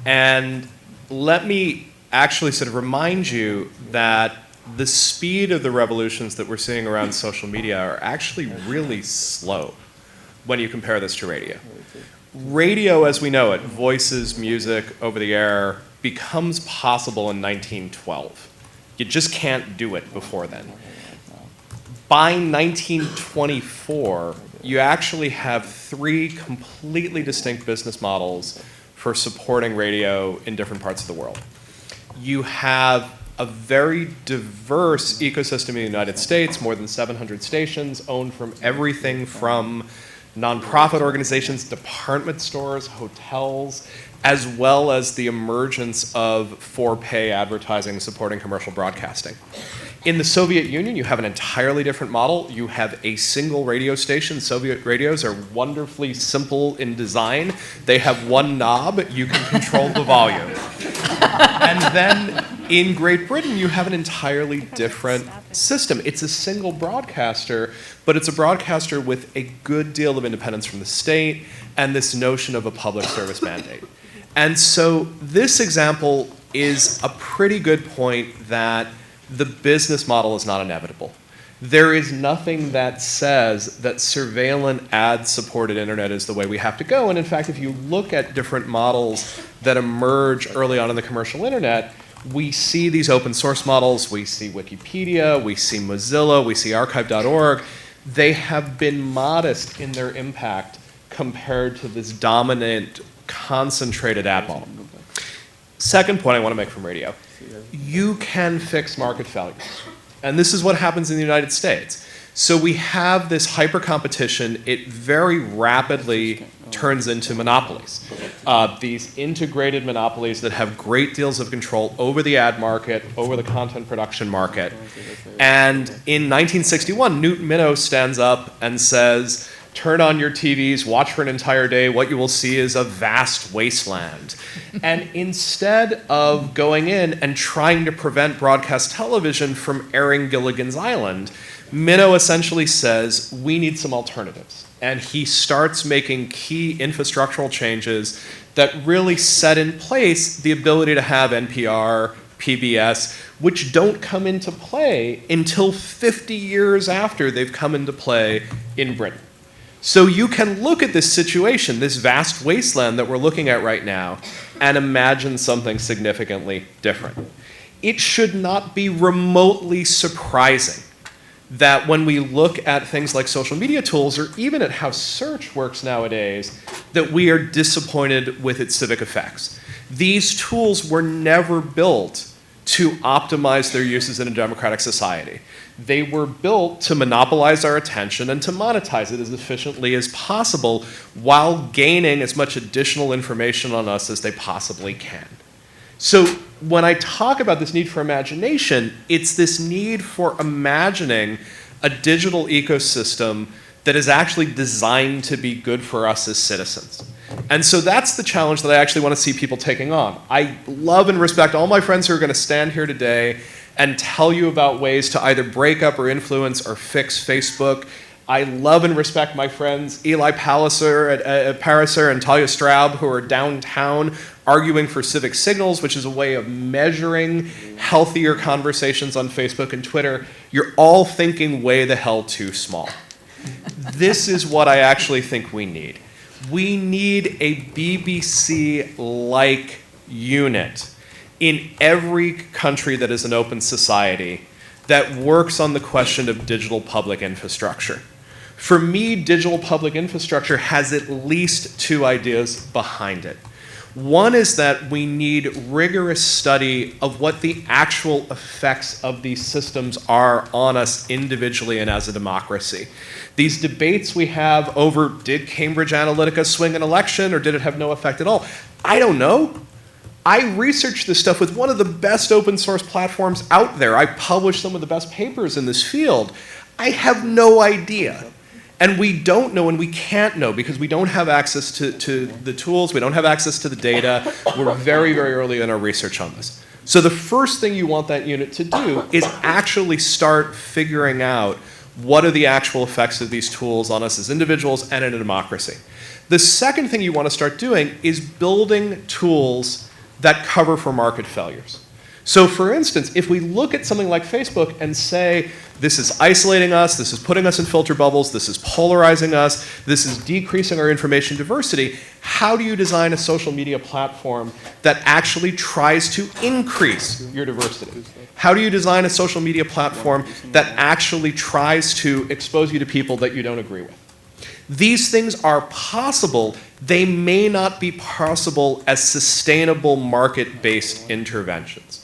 And let me actually sort of remind you that the speed of the revolutions that we're seeing around social media are actually really slow when you compare this to radio. Radio, as we know it, voices, music, over the air, becomes possible in 1912. You just can't do it before then. By 1924, you actually have 3 completely distinct business models for supporting radio in different parts of the world. You have a very diverse ecosystem in the United States, more than 700 stations, owned from everything from nonprofit organizations, department stores, hotels, as well as the emergence of for-pay advertising supporting commercial broadcasting. In the Soviet Union, you have an entirely different model. You have a single radio station. Soviet radios are wonderfully simple in design. They have one knob. You can control the volume. And then in Great Britain, you have an entirely different system. It's a single broadcaster, but it's a broadcaster with a good deal of independence from the state and this notion of a public service mandate. And so this example is a pretty good point that the business model is not inevitable. There is nothing that says that surveillance ad-supported internet is the way we have to go. And in fact, if you look at different models that emerge early on in the commercial internet, we see these open source models, we see Wikipedia, we see Mozilla, we see archive.org. They have been modest in their impact compared to this dominant, concentrated ad model. Second point I want to make from radio. You can fix market failures. And this is what happens in the United States. So we have this hyper competition. It very rapidly turns into monopolies. These integrated monopolies that have great deals of control over the ad market, over the content production market. And in 1961, Newton Minow stands up and says, turn on your TVs, watch for an entire day, what you will see is a vast wasteland. And instead of going in and trying to prevent broadcast television from airing Gilligan's Island, Minow essentially says, we need some alternatives. And he starts making key infrastructural changes that really set in place the ability to have NPR, PBS, which don't come into play until 50 years after they've come into play in Britain. So you can look at this situation, this vast wasteland that we're looking at right now, and imagine something significantly different. It should not be remotely surprising that when we look at things like social media tools, or even at how search works nowadays, that we are disappointed with its civic effects. These tools were never built to optimize their uses in a democratic society. They were built to monopolize our attention and to monetize it as efficiently as possible while gaining as much additional information on us as they possibly can. So when I talk about this need for imagination, it's this need for imagining a digital ecosystem that is actually designed to be good for us as citizens. And so that's the challenge that I actually want to see people taking on. I love and respect all my friends who are going to stand here today and tell you about ways to either break up or influence or fix Facebook. I love and respect my friends Eli Pariser and Talia Straub, who are downtown arguing for civic signals, which is a way of measuring healthier conversations on Facebook and Twitter. You're all thinking way the hell too small. This is what I actually think we need. We need a BBC-like unit in every country that is an open society that works on the question of digital public infrastructure. For me, digital public infrastructure has at least two ideas behind it. One is that we need rigorous study of what the actual effects of these systems are on us individually and as a democracy. These debates we have over, did Cambridge Analytica swing an election or did it have no effect at all? I don't know. I researched this stuff with one of the best open source platforms out there. I published some of the best papers in this field. I have no idea. And we don't know and we can't know because we don't have access to the tools, we don't have access to the data. We're very, very early in our research on this. So the first thing you want that unit to do is actually start figuring out what are the actual effects of these tools on us as individuals and in a democracy. The second thing you want to start doing is building tools that cover for market failures. So for instance, if we look at something like Facebook and say, this is isolating us, this is putting us in filter bubbles, this is polarizing us, this is decreasing our information diversity, how do you design a social media platform that actually tries to increase your diversity? How do you design a social media platform that actually tries to expose you to people that you don't agree with? These things are possible. They may not be possible as sustainable market-based interventions.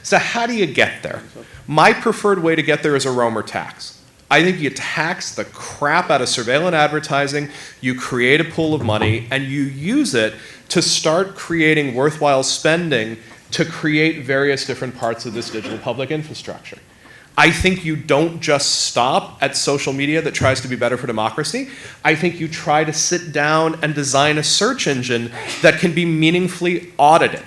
So how do you get there? My preferred way to get there is a Romer tax. I think you tax the crap out of surveillance advertising, you create a pool of money, and you use it to start creating worthwhile spending to create various different parts of this digital public infrastructure. I think you don't just stop at social media that tries to be better for democracy. I think you try to sit down and design a search engine that can be meaningfully audited.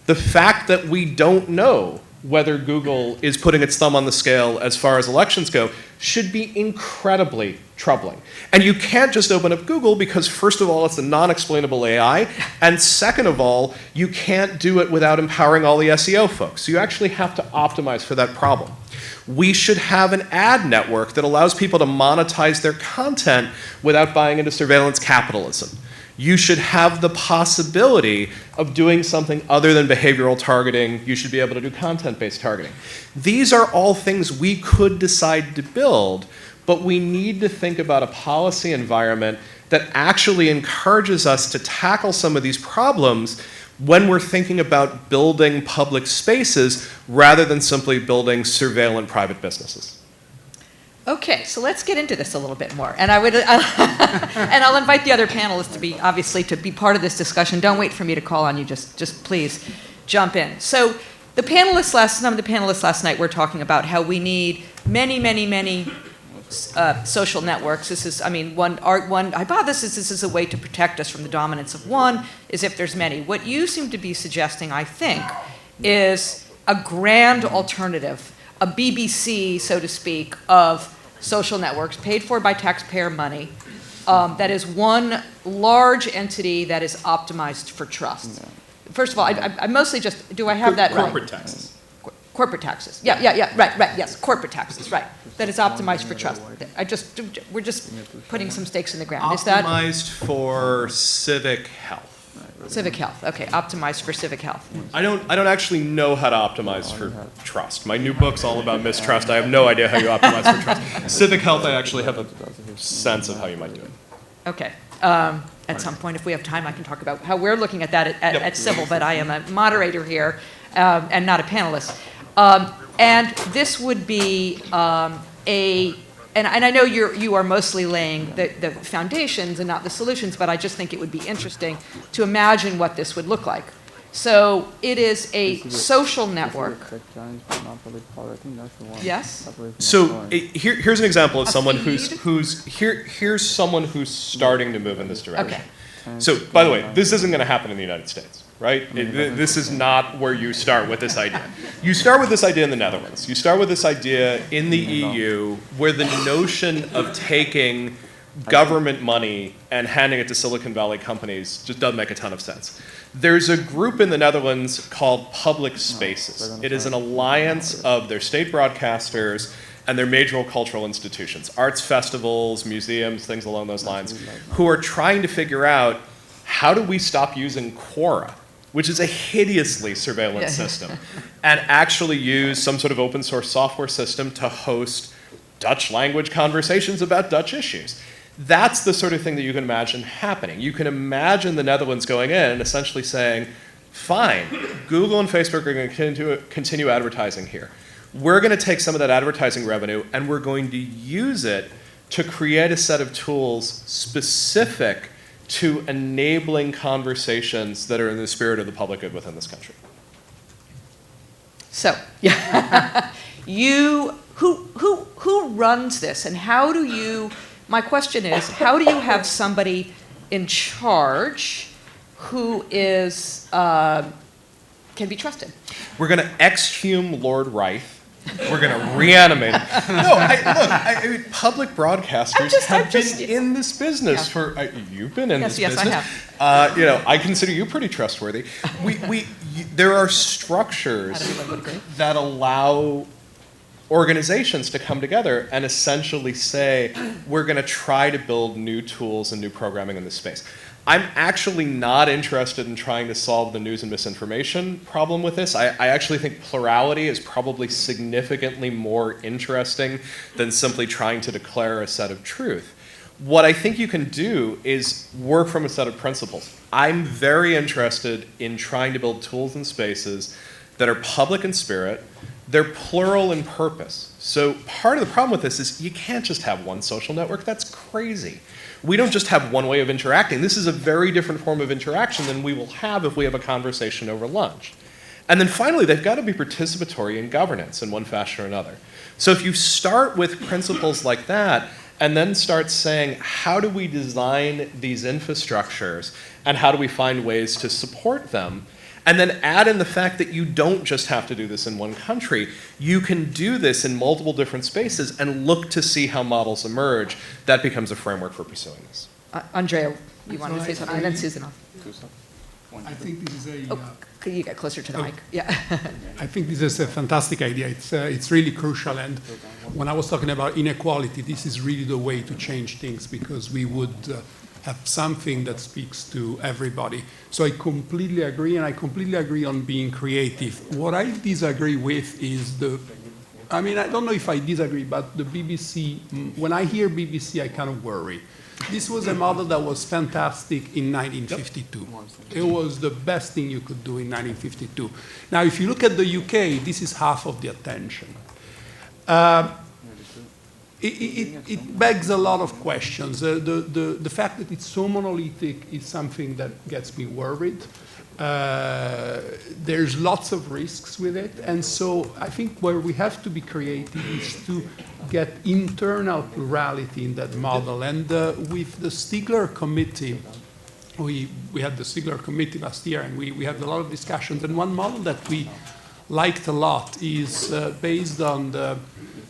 The fact that we don't know whether Google is putting its thumb on the scale as far as elections go should be incredibly troubling. And you can't just open up Google because, first of all, it's a non-explainable AI, and second of all, you can't do it without empowering all the SEO folks. So you actually have to optimize for that problem. We should have an ad network that allows people to monetize their content without buying into surveillance capitalism. You should have the possibility of doing something other than behavioral targeting. You should be able to do content-based targeting. These are all things we could decide to build, but we need to think about a policy environment that actually encourages us to tackle some of these problems when we're thinking about building public spaces rather than simply building surveillance private businesses. Okay, so let's get into this a little bit more. And I'll invite the other panelists to be, obviously, to be part of this discussion. Don't wait for me to call on you, just please jump in. So some of the panelists last night were talking about how we need many social networks. This is, one hypothesis, this is a way to protect us from the dominance of one, is if there's many. What you seem to be suggesting, I think, is a grand alternative, a BBC, so to speak, of social networks paid for by taxpayer money, that is one large entity that is optimized for trust. Yeah. First of all, I mostly just, do I have that right? Corporate taxes. Corporate taxes. Yeah, right, yes, corporate taxes, right. That is optimized for trust. We're just putting some stakes in the ground. Is that? Optimized for civic health. Civic health, okay, optimized for civic health. I don't actually know how to optimize for trust. My new book's all about mistrust. I have no idea how you optimize for trust. Civic health, I actually have a sense of how you might do it. Okay. At some point, if we have time, I can talk about how we're looking at that at Civil, but I am a moderator here and not a panelist. And this would be and I know you are mostly laying the foundations and not the solutions, but I just think it would be interesting to imagine what this would look like. So it is a social network. Yes? So here's an example of someone here's someone who's starting to move in this direction. Okay. So, by the way, this isn't going to happen in the United States, right? This is not where you start with this idea. You start with this idea in the Netherlands. You start with this idea in the EU, where the notion of taking government money and handing it to Silicon Valley companies just doesn't make a ton of sense. There's a group in the Netherlands called Public Spaces. It is an alliance of their state broadcasters and their major cultural institutions, arts festivals, museums, things along those lines, who are trying to figure out, how do we stop using Quora, which is a hideously surveillance system, and actually use some sort of open source software system to host Dutch language conversations about Dutch issues. That's the sort of thing that you can imagine happening. You can imagine the Netherlands going in and essentially saying, fine, Google and Facebook are going to continue advertising here. We're going to take some of that advertising revenue and we're going to use it to create a set of tools specific to enabling conversations that are in the spirit of the public good within this country. So, who runs this, and how do you? My question is, how do you have somebody in charge who is can be trusted? We're going to exhume Lord Reich. We're going to reanimate him. No, I mean, public broadcasters have been in this business for. You've been in this business. Yes, I have. I consider you pretty trustworthy. There are structures that allow organizations to come together and essentially say, we're going to try to build new tools and new programming in this space. I'm actually not interested in trying to solve the news and misinformation problem with this. I actually think plurality is probably significantly more interesting than simply trying to declare a set of truth. What I think you can do is work from a set of principles. I'm very interested in trying to build tools and spaces that are public in spirit. They're plural in purpose. So part of the problem with this is you can't just have one social network. That's crazy. We don't just have one way of interacting. This is a very different form of interaction than we will have if we have a conversation over lunch. And then finally, they've got to be participatory in governance in one fashion or another. So if you start with principles like that, and then start saying, how do we design these infrastructures, and how do we find ways to support them, and then add in the fact that you don't just have to do this in one country. You can do this in multiple different spaces and look to see how models emerge. That becomes a framework for pursuing this. Andrea, you wanted to say something, and then Susan. I think this is a. Could you get closer to the mic? Yeah. I think this is a fantastic idea. It's really crucial. And when I was talking about inequality, this is really the way to change things, because we would have something that speaks to everybody. So I completely agree, and I completely agree on being creative. What I disagree with is I don't know if I disagree, but the BBC, when I hear BBC, I kind of worry. This was a model that was fantastic in 1952. It was the best thing you could do in 1952. Now, if you look at the UK, this is half of the attention. It begs a lot of questions. The fact that it's so monolithic is something that gets me worried. There's lots of risks with it. And so I think where we have to be creative is to get internal plurality in that model. And with the Stigler Committee, we had the Stigler Committee last year, and we had a lot of discussions. And one model that we liked a lot is based on the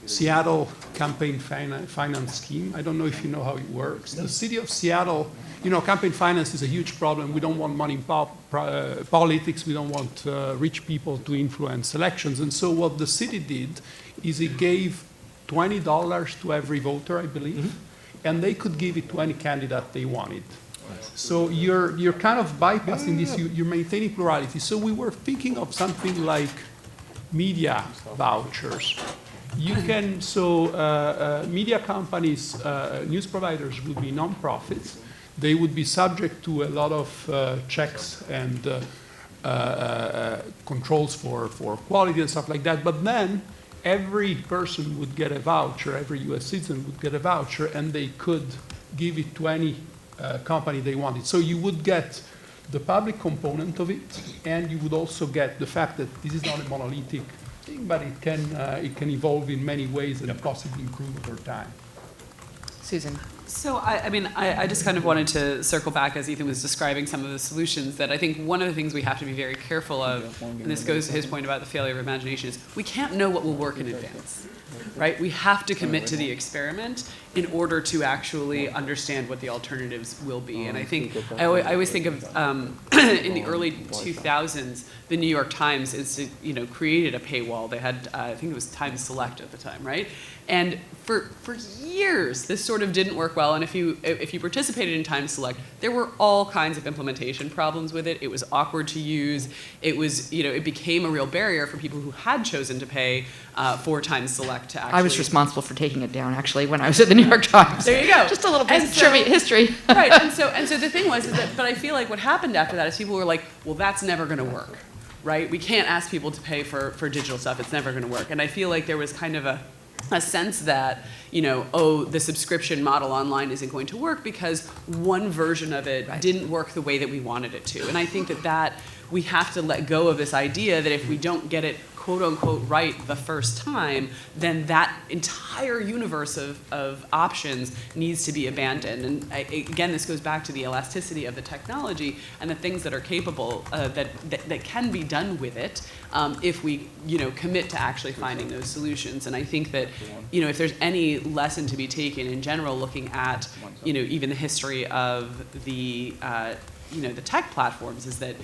Seattle campaign finance scheme. I don't know if you know how it works. The city of Seattle, campaign finance is a huge problem. We don't want money in politics. We don't want rich people to influence elections. And so what the city did is it gave $20 to every voter, I believe, and they could give it to any candidate they wanted. So you're kind of bypassing this. You're maintaining plurality. So we were thinking of something like media vouchers. You can, media companies, news providers would be non-profits. They would be subject to a lot of checks and controls for quality and stuff like that. But then every person would get a voucher, every US citizen would get a voucher, and they could give it to any company they wanted. So you would get the public component of it, and you would also get the fact that this is not a monolithic thing, but it can evolve in many ways and possibly improve over time. Susan. So, I mean, I just kind of wanted to circle back as Ethan was describing some of the solutions, that I think one of the things we have to be very careful of, and this goes to his point about the failure of imagination, is we can't know what will work in advance, right? We have to commit to the experiment in order to actually understand what the alternatives will be. And I think, I always think of, in the early 2000s, the New York Times created a paywall. They had, I think it was Time Select at the time, right? And for years, this sort of didn't work well. And if you participated in Time Select, there were all kinds of implementation problems with it. It was awkward to use. It was, it became a real barrier for people who had chosen to pay for Time Select to actually. I was responsible for taking it down, actually, when I was at the New York Times. There you go. Just a little bit of trivia history. Right. And so the thing was, but I feel like what happened after that is people were like, well, that's never going to work, right? We can't ask people to pay for digital stuff. It's never going to work. And I feel like there was kind of a sense that, the subscription model online isn't going to work because one version of it didn't work the way that we wanted it to. And I think that we have to let go of this idea that if we don't get it quote unquote right the first time, then that entire universe of options needs to be abandoned. And again, this goes back to the elasticity of the technology and the things that are capable, that can be done with it, if we commit to actually finding those solutions. And I think that if there's any lesson to be taken in general, looking at even the history of the the tech platforms, is that,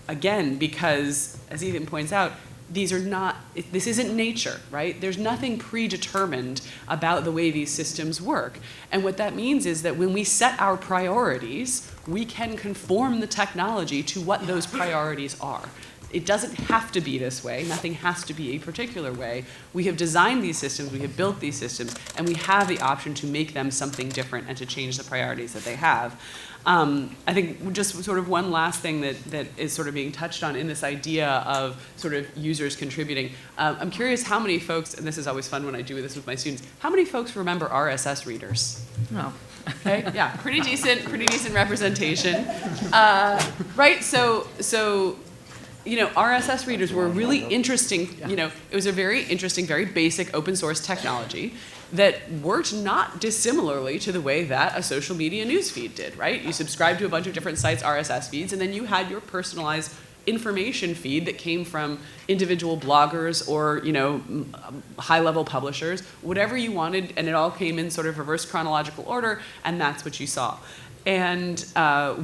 again, because as Ethan points out, this isn't nature, right? There's nothing predetermined about the way these systems work. And what that means is that when we set our priorities, we can conform the technology to what those priorities are. It doesn't have to be this way. Nothing has to be a particular way. We have designed these systems, we have built these systems, and we have the option to make them something different and to change the priorities that they have. I think just sort of one last thing that is sort of being touched on in this idea of sort of users contributing. I'm curious how many folks, and this is always fun when I do this with my students, how many folks remember RSS readers? No. Okay, yeah, pretty decent representation. Right, so RSS readers were really interesting. It was a very interesting, very basic open source technology that worked not dissimilarly to the way that a social media news feed did, right? You subscribed to a bunch of different sites' RSS feeds, and then you had your personalized information feed that came from individual bloggers or, high-level publishers, whatever you wanted, and it all came in sort of reverse chronological order, and that's what you saw. And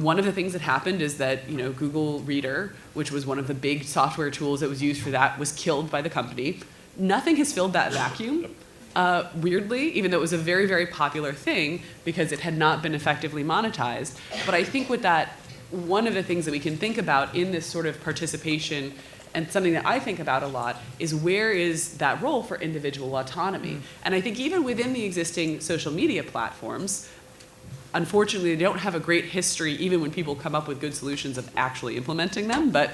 one of the things that happened is that, Google Reader, which was one of the big software tools that was used for that, was killed by the company. Nothing has filled that vacuum. Weirdly, even though it was a very, very popular thing because it had not been effectively monetized. But I think with that, one of the things that we can think about in this sort of participation, and something that I think about a lot, is where is that role for individual autonomy? And I think even within the existing social media platforms, unfortunately, they don't have a great history, even when people come up with good solutions, of actually implementing them, but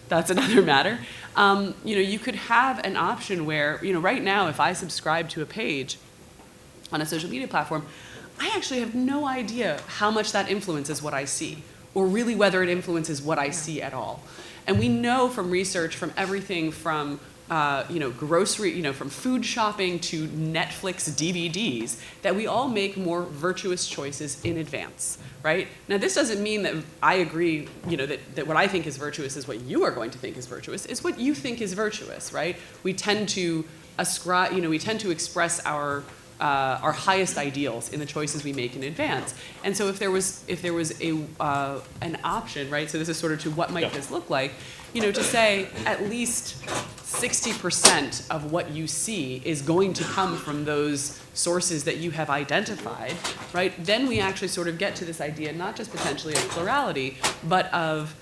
that's another matter. You could have an option where, right now, if I subscribe to a page on a social media platform, I actually have no idea how much that influences what I see, or really whether it influences what I see at all. And we know from research, from everything from grocery, from food shopping to Netflix DVDs, that we all make more virtuous choices in advance, right? Now, this doesn't mean that I agree, that what I think is virtuous is what you are going to think is virtuous. It's what you think is virtuous, right? We tend to ascribe, we tend to express our highest ideals in the choices we make in advance. And so if there was an option, right? So this is sort of to what might this look like, to say at least 60% of what you see is going to come from those sources that you have identified, right? Then we actually sort of get to this idea, not just potentially of plurality, but of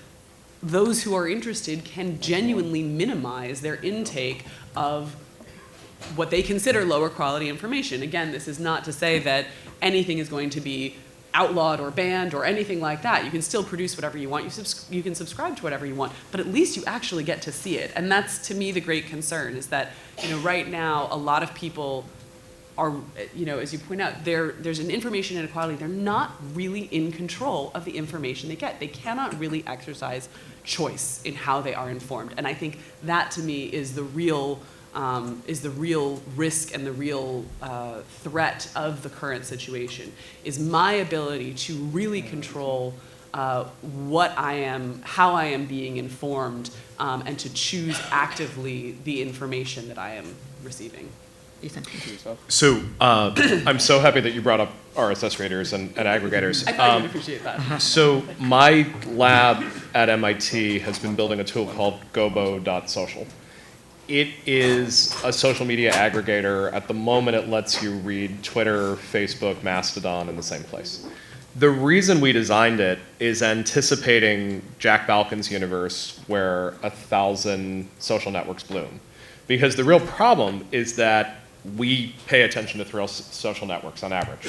those who are interested can genuinely minimize their intake of what they consider lower quality information. Again, this is not to say that anything is going to be outlawed or banned or anything like that. You can still produce whatever you want. You can subscribe to whatever you want, but at least you actually get to see it. And that's, to me, the great concern, is that, right now, a lot of people are, as you point out, there's an information inequality. They're not really in control of the information they get. They cannot really exercise choice in how they are informed. And I think that, to me, is the real is the real risk and the real threat of the current situation, is my ability to really control what I am, how I am being informed, and to choose actively the information that I am receiving. Ethan. So I'm so happy that you brought up RSS readers and aggregators. I thought you'd appreciate that. So my lab at MIT has been building a tool called gobo.social. It is a social media aggregator. At the moment, it lets you read Twitter, Facebook, Mastodon in the same place. The reason we designed it is anticipating Jack Balkin's universe where 1,000 social networks bloom. Because the real problem is that we pay attention to social networks on average.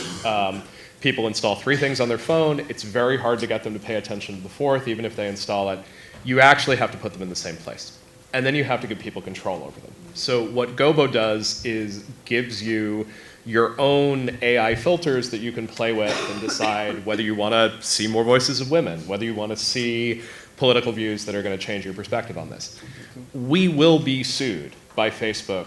People install 3 things on their phone. It's very hard to get them to pay attention to the 4th, even if they install it. You actually have to put them in the same place. And then you have to give people control over them. So what Gobo does is gives you your own AI filters that you can play with and decide whether you want to see more voices of women, whether you want to see political views that are going to change your perspective on this. We will be sued by Facebook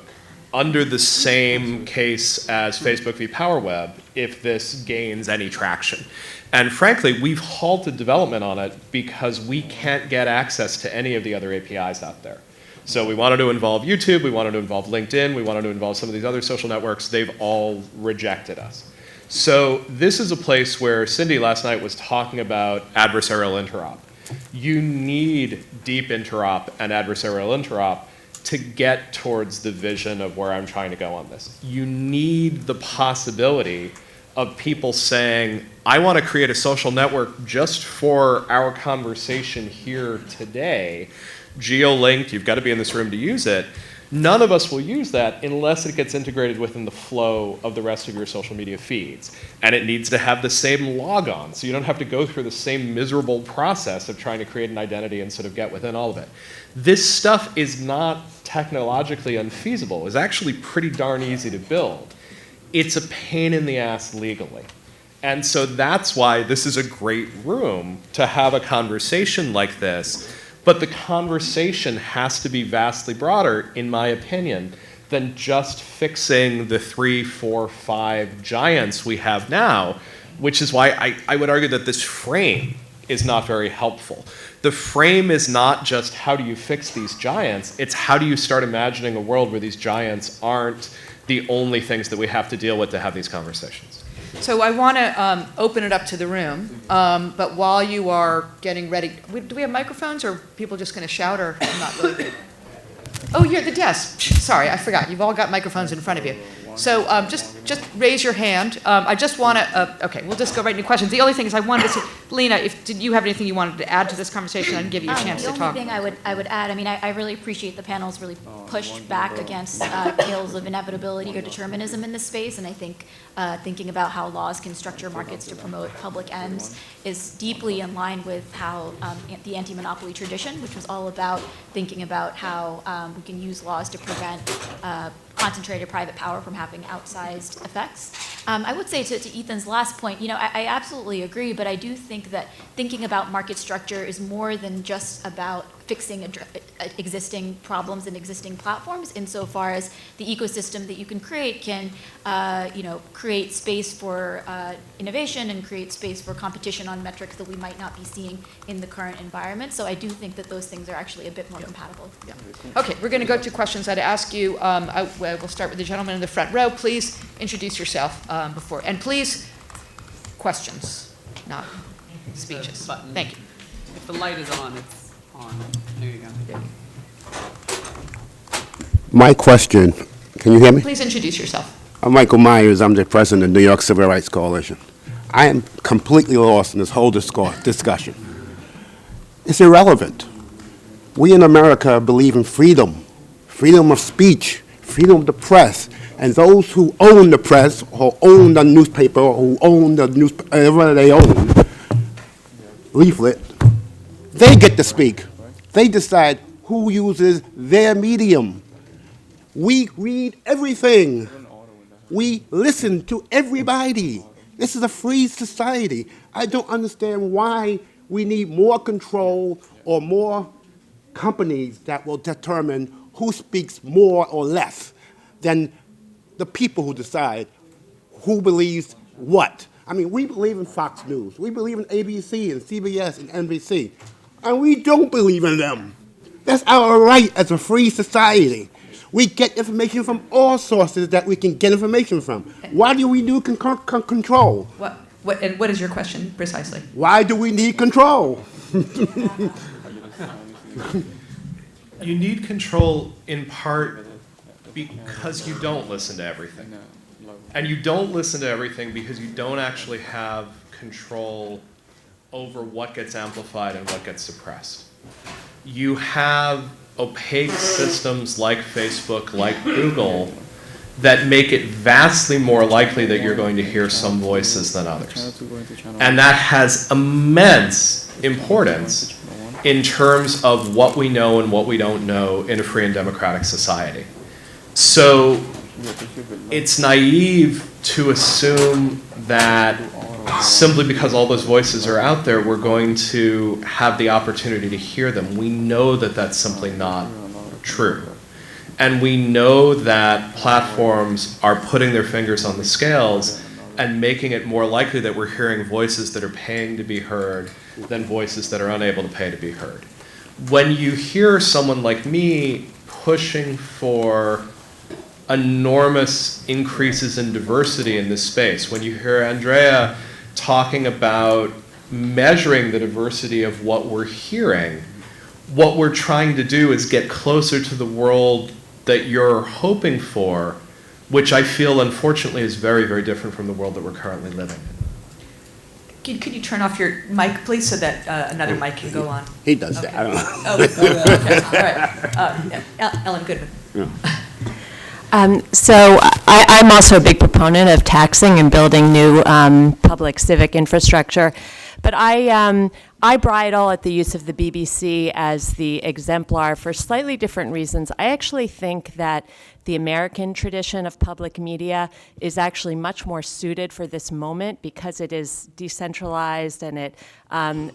under the same case as Facebook v. PowerWeb if this gains any traction. And frankly, we've halted development on it because we can't get access to any of the other APIs out there. So we wanted to involve YouTube, we wanted to involve LinkedIn, we wanted to involve some of these other social networks. They've all rejected us. So this is a place where Cindy last night was talking about adversarial interop. You need deep interop and adversarial interop to get towards the vision of where I'm trying to go on this. You need the possibility of people saying, I want to create a social network just for our conversation here today, geo-linked, you've got to be in this room to use it. None of us will use that unless it gets integrated within the flow of the rest of your social media feeds. And it needs to have the same logon, so you don't have to go through the same miserable process of trying to create an identity and sort of get within all of it. This stuff is not technologically unfeasible. It's actually pretty darn easy to build. It's a pain in the ass legally. And so that's why this is a great room to have a conversation like this. But the conversation has to be vastly broader, in my opinion, than just fixing the 3, 4, 5 giants we have now, which is why I would argue that this frame is not very helpful. The frame is not just how do you fix these giants, it's how do you start imagining a world where these giants aren't the only things that we have to deal with to have these conversations. So I want to open it up to the room, but while you are getting ready, do we have microphones, or are people just going to shout, or I'm not really? Oh, you're at the desk. Sorry, I forgot. You've all got microphones in front of you. So just raise your hand. I just want to, okay, we'll just go right into questions. The only thing is I wanted to say, Lina, did you have anything you wanted to add to this conversation? I'd give you a chance to talk. The only thing I would add, I mean, I really appreciate the panel's really pushed back against tales of inevitability or determinism in this space, and I think thinking about how laws can structure markets to promote public ends is deeply in line with how the anti-monopoly tradition, which was all about thinking about how we can use laws to prevent concentrated private power from having outsized effects. I would say to Ethan's last point, you know, I absolutely agree, but I do think that thinking about market structure is more than just about fixing existing problems and existing platforms, insofar as the ecosystem that you can create can, you know, create space for innovation and create space for competition on metrics that we might not be seeing in the current environment. So I do think that those things are actually a bit more compatible. Yeah. Okay, we're going to go to questions. I'd ask you, we'll start with the gentleman in the front row. Please introduce yourself before, and please, questions, not speeches. Thank you. If the light is on, it's on. There you go. My question, can you hear me? Please introduce yourself. I'm Michael Myers. I'm the president of the New York Civil Rights Coalition. I am completely lost in this whole discussion. It's irrelevant. We in America believe in freedom, freedom of speech, freedom of the press, and those who own the press, or own the newspaper, or who own the whatever they own, leaflet, they get to speak. They decide who uses their medium. We read everything. We listen to everybody. This is a free society. I don't understand why we need more control or more companies that will determine who speaks more or less than the people who decide who believes what. I mean, we believe in Fox News. We believe in ABC and CBS and NBC. And we don't believe in them. That's our right as a free society. We get information from all sources that we can get information from. Why do we do control? And what is your question precisely? Why do we need control? You need control in part because you don't listen to everything. And you don't listen to everything because you don't actually have control over what gets amplified and what gets suppressed. You have opaque systems like Facebook, like Google, that make it vastly more likely that you're going to hear some voices than others. And that has immense importance in terms of what we know and what we don't know in a free and democratic society. So it's naive to assume that simply because all those voices are out there, we're going to have the opportunity to hear them. We know that that's simply not true. And we know that platforms are putting their fingers on the scales and making it more likely that we're hearing voices that are paying to be heard than voices that are unable to pay to be heard. When you hear someone like me pushing for enormous increases in diversity in this space, when you hear Andrea talking about measuring the diversity of what we're hearing, what we're trying to do is get closer to the world that you're hoping for, which I feel unfortunately is very, very different from the world that we're currently living in. Could you turn off your mic, please, so that another mic can go on? He does Okay. that. I don't know. Oh, okay. All right. Yeah. Ellen Goodman. So I'm also a big proponent of taxing and building new public civic infrastructure. But I bridle at the use of the BBC as the exemplar for slightly different reasons. I actually think that the American tradition of public media is actually much more suited for this moment because it is decentralized and it and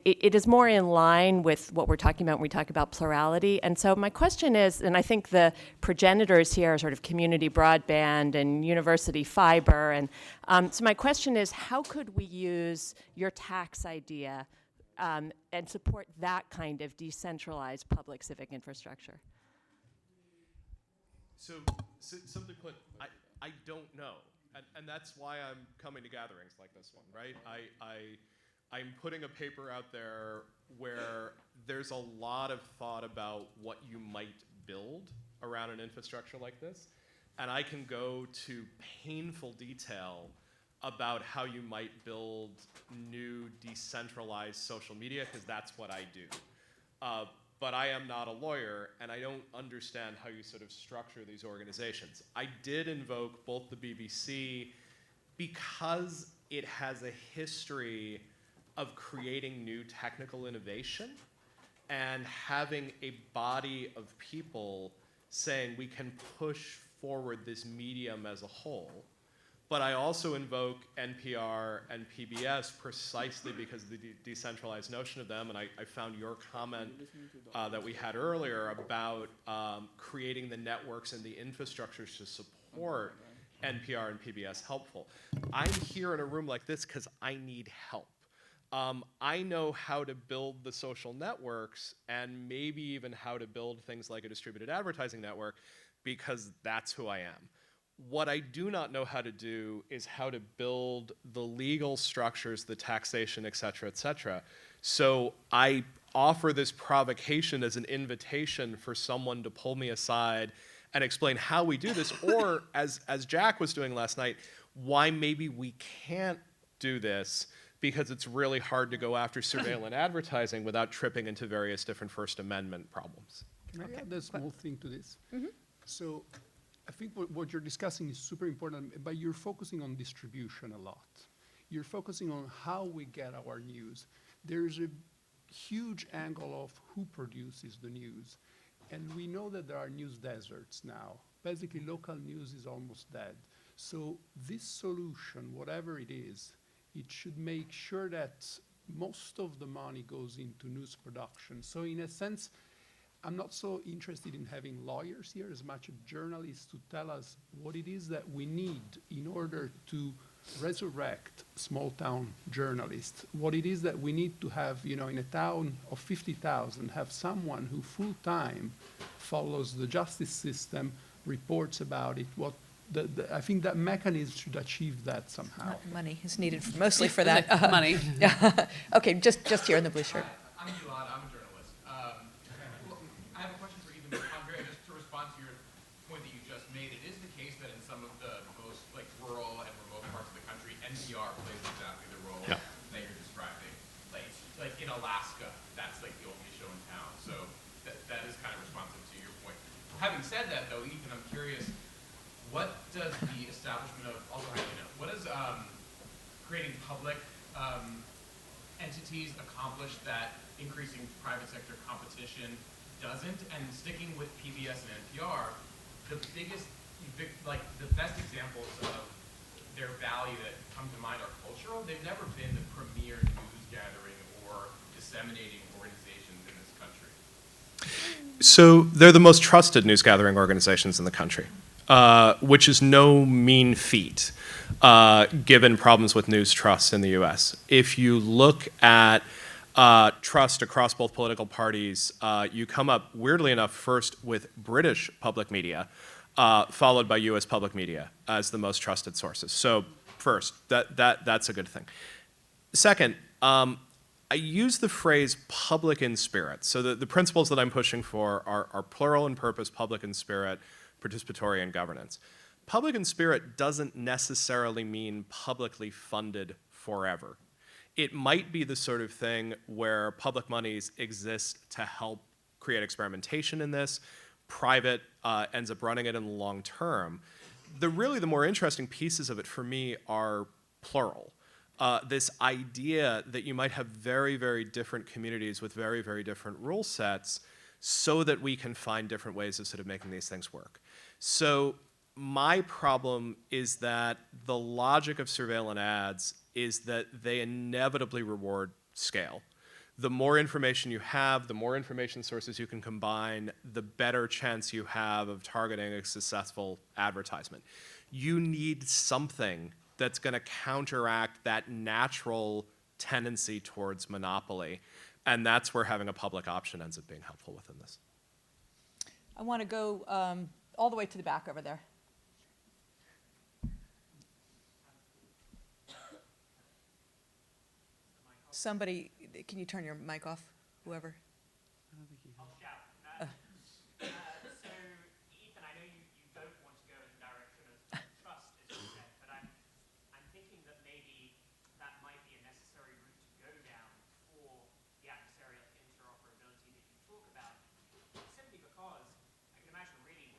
it is more in line with what we're talking about when we talk about plurality. And so my question is, and I think the progenitors here are sort of community broadband and university fiber. And so my question is, how could we use your tax idea and support that kind of decentralized public civic infrastructure? So simply put, I don't know. And that's why I'm coming to gatherings like this one, right? I'm putting a paper out there where there's a lot of thought about what you might build around an infrastructure like this. And I can go to painful detail about how you might build new decentralized social media, because that's what I do. But I am not a lawyer, and I don't understand how you sort of structure these organizations. I did invoke both the BBC because it has a history of creating new technical innovation and having a body of people saying we can push forward this medium as a whole. But I also invoke NPR and PBS precisely because of the decentralized notion of them, and I found your comment that we had earlier about creating the networks and the infrastructures to support NPR and PBS helpful. I'm here in a room like this because I need help. I know how to build the social networks and maybe even how to build things like a distributed advertising network because that's who I am. What I do not know how to do is how to build the legal structures, the taxation, et cetera, So I offer this provocation as an invitation for someone to pull me aside and explain how we do this, or as Jack was doing last night, why maybe we can't do this because it's really hard to go after surveillance advertising without tripping into various different First Amendment problems. Can I add a small thing to this? So I think what you're discussing is super important, but you're focusing on distribution a lot. You're focusing on how we get our news. There's a huge angle of who produces the news. And we know that there are news deserts now. Basically, local news is almost dead. So this solution, whatever it is, it should make sure that most of the money goes into news production. So in a sense, I'm not so interested in having lawyers here as much as journalists to tell us what it is that we need in order to resurrect small-town journalists, what it is that we need to have, you know, in a town of 50,000, have someone who full-time follows the justice system, reports about it, what I think that mechanism should achieve that somehow. Money is needed mostly for that. Money. Okay, just here in the blue shirt. I'm Gilad, I'm a journalist. I have a question for even Andrea, just to respond to your point that you just made. It is the case that in some of the most rural and remote parts of the country, NPR plays exactly the role that you're describing. Like in Alaska, that's like the only show in town. So that is kind of responsive to your point. Having said that, though, Ethan, I'm curious. What does the establishment of, what does creating public entities accomplish that increasing private sector competition doesn't? And sticking with PBS and NPR, the best examples of their value that come to mind are cultural. They've never been the premier news gathering or disseminating organizations in this country. So they're the most trusted news gathering organizations in the country. Which is no mean feat, given problems with news trust in the US. If you look at trust across both political parties, you come up, weirdly enough, first with British public media, followed by US public media as the most trusted sources. So first, that's a good thing. Second, I use the phrase public in spirit. So the principles that I'm pushing for are plural in purpose, public in spirit, participatory in governance. Public in spirit doesn't necessarily mean publicly funded forever. It might be the sort of thing where public monies exist to help create experimentation in this. Private ends up running it in the long term. The more interesting pieces of it for me are plural. This idea that you might have very, very different communities with very, very different rule sets so that we can find different ways of sort of making these things work. So my problem is that the logic of surveillance ads is that they inevitably reward scale. The more information you have, the more information sources you can combine, the better chance you have of targeting a successful advertisement. You need something that's going to counteract that natural tendency towards monopoly. And that's where having a public option ends up being helpful within this. I want to go all the way to the back over there. Somebody, can you turn your mic off, whoever? I'll shout. So, Ethan, I know you don't want to go in the direction of trust, as you said, but I'm thinking that maybe that might be a necessary route to go down for the adversarial interoperability that you talk about, simply because I can imagine really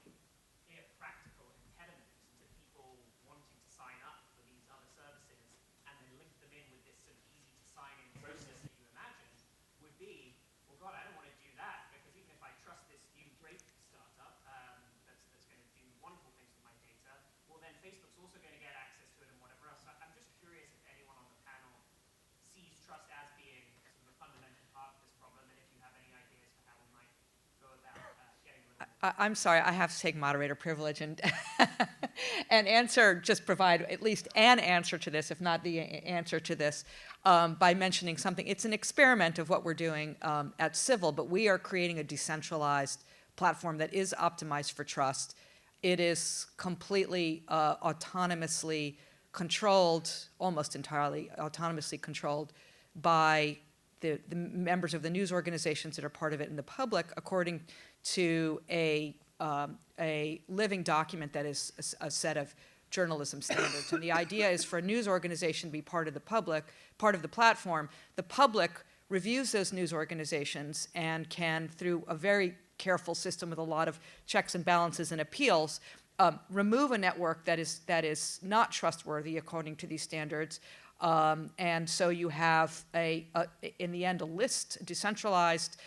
clear practical impediments to people wanting to sign up for these other services and then link them in with this sort of easy to sign in process that you imagine would be, well, God, I don't want to do that because even if I trust this new great startup that's going to do wonderful things with my data, well, then Facebook's also going to get access to it and whatever else. So I'm just curious if anyone on the panel sees trust as being sort of a fundamental part of this problem, and if you have any ideas for how we might go about getting rid of it. I'm sorry, I have to take moderator privilege and just provide at least an answer to this, if not the answer to this, by mentioning something. It's an experiment of what we're doing at Civil, but we are creating a decentralized platform that is optimized for trust. It is completely autonomously controlled, almost entirely autonomously controlled by the members of the news organizations that are part of it and the public, according to a living document that is a set of journalism standards. And the idea is for a news organization to be part of the public, part of the platform. The public reviews those news organizations and can, through a very careful system with a lot of checks and balances and appeals, remove a network that is not trustworthy according to these standards. And so you have, in the end, a list, decentralized,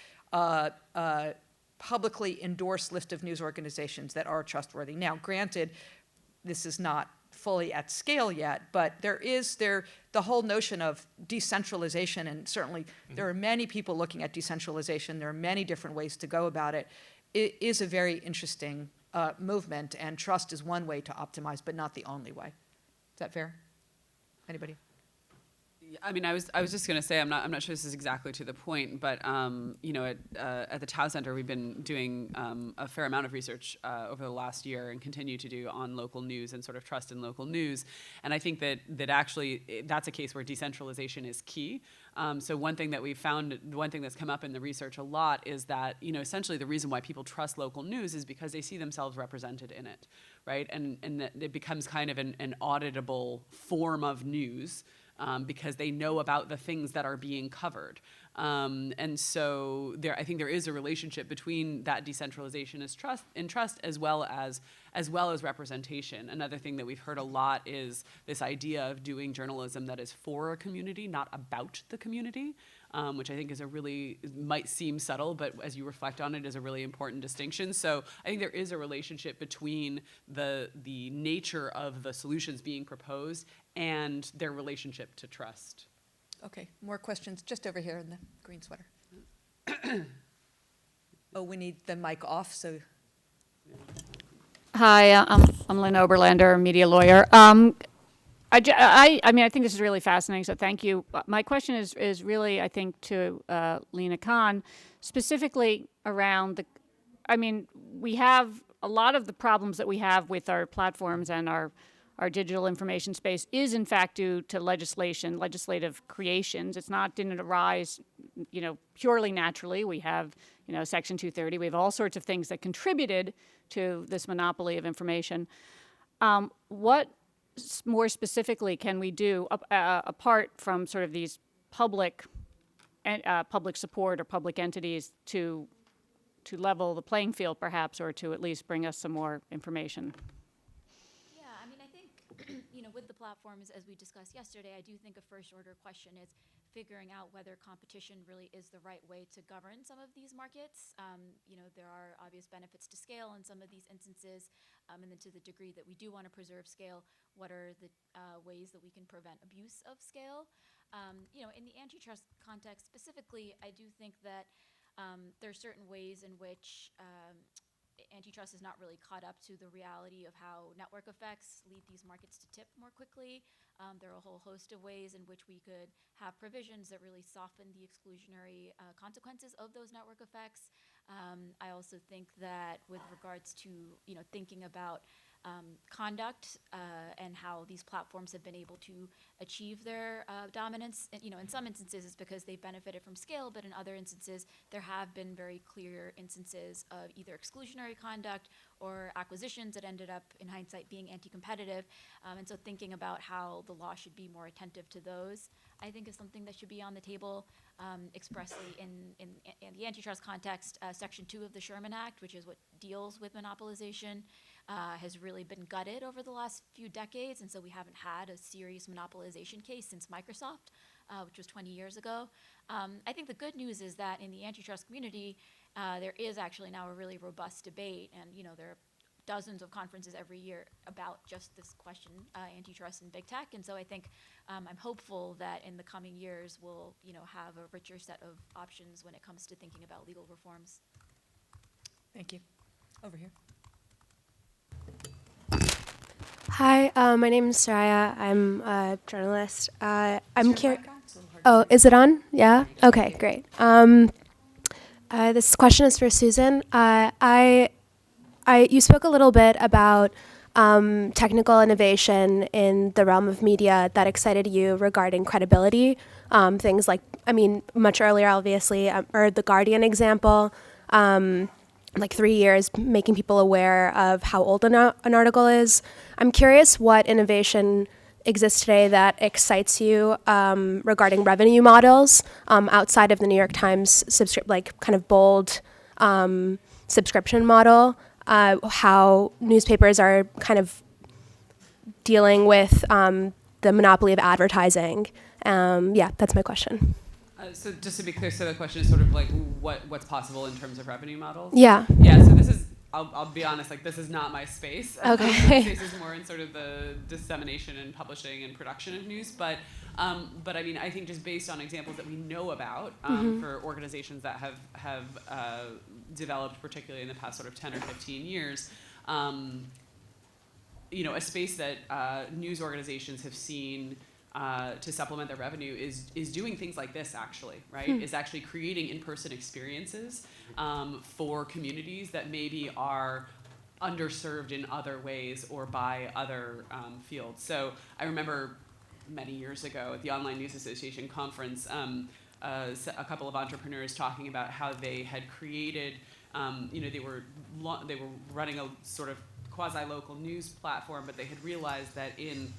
publicly endorsed list of news organizations that are trustworthy. Now, granted, this is not fully at scale yet, but the whole notion of decentralization, and certainly there are many people looking at decentralization, there are many different ways to go about it, is a very interesting movement, and trust is one way to optimize, but not the only way. Is that fair? Anybody? I mean, I was just going to say, I'm not sure this is exactly to the point, but you know, at the Tao Center, we've been doing a fair amount of research over the last year, and continue to do, on local news and sort of trust in local news. And I think that actually that's a case where decentralization is key. So one thing that we found, one thing that's come up in the research a lot, is that, you know, essentially the reason why people trust local news is because they see themselves represented in it, right? And that it becomes kind of an auditable form of news. Because they know about the things that are being covered. And so I think there is a relationship between that decentralization as trust, as well as representation. Another thing that we've heard a lot is this idea of doing journalism that is for a community, not about the community, which I think is might seem subtle, but as you reflect on it, is a really important distinction. So I think there is a relationship between the nature of the solutions being proposed and their relationship to trust. Okay, more questions just over here in the green sweater. Oh, we need the mic off, so. Hi, I'm Lynn Oberlander, media lawyer. I mean, I think this is really fascinating, so thank you. My question is really, I think, to Lina Khan, specifically around we have a lot of the problems that we have with our platforms and our digital information space is in fact due to legislative creations. Didn't arise, purely naturally. We have, Section 230. We have all sorts of things that contributed to this monopoly of information. What more specifically can we do apart from sort of these public support or public entities to level the playing field, perhaps, or to at least bring us some more information? With the platforms, as we discussed yesterday, I do think a first-order question is figuring out whether competition really is the right way to govern some of these markets. There are obvious benefits to scale in some of these instances, and then to the degree that we do want to preserve scale, what are the ways that we can prevent abuse of scale? In the antitrust context specifically, I do think that there are certain ways in which antitrust is not really caught up to the reality of how network effects lead these markets to tip more quickly. There are a whole host of ways in which we could have provisions that really soften the exclusionary consequences of those network effects. I also think that with regards to thinking about conduct and how these platforms have been able to achieve their dominance. In some instances it's because they benefited from scale, but in other instances there have been very clear instances of either exclusionary conduct or acquisitions that ended up, in hindsight, being anti-competitive. And so thinking about how the law should be more attentive to those, I think, is something that should be on the table expressly in the antitrust context. Section 2 of the Sherman Act, which is what deals with monopolization, has really been gutted over the last few decades, and so we haven't had a serious monopolization case since Microsoft, which was 20 years ago. I think the good news is that in the antitrust community, there is actually now a really robust debate, and there are dozens of conferences every year about just this question, antitrust and big tech. And so I think I'm hopeful that in the coming years we'll have a richer set of options when it comes to thinking about legal reforms. Thank you. Over here. Hi, my name is Soraya. I'm a journalist. I'm curious. Oh, is it on? Yeah? Okay, great. This question is for Susan. You spoke a little bit about technical innovation in the realm of media that excited you regarding credibility. Things like, much earlier, obviously, or the Guardian example, like 3 years, making people aware of how old an article is. I'm curious what innovation exists today that excites you regarding revenue models outside of the New York Times kind of bold subscription model, how newspapers are kind of dealing with the monopoly of advertising. That's my question. So just to be clear, so the question is sort of like what's possible in terms of revenue models? Yeah. Yeah, so this is I'll be honest, like this is not my space. Okay. My space is more in sort of the dissemination and publishing and production of news. But I mean, I think just based on examples that we know about for organizations that have developed, particularly in the past sort of 10 or 15 years, you know, a space that news organizations have seen to supplement their revenue is doing things like this, actually, right? Is actually creating in-person experiences for communities that maybe are underserved in other ways or by other fields. So I remember many years ago at the Online News Association conference, a couple of entrepreneurs talking about how they had created, you know, they were running a sort of quasi-local news platform, but they had realized that in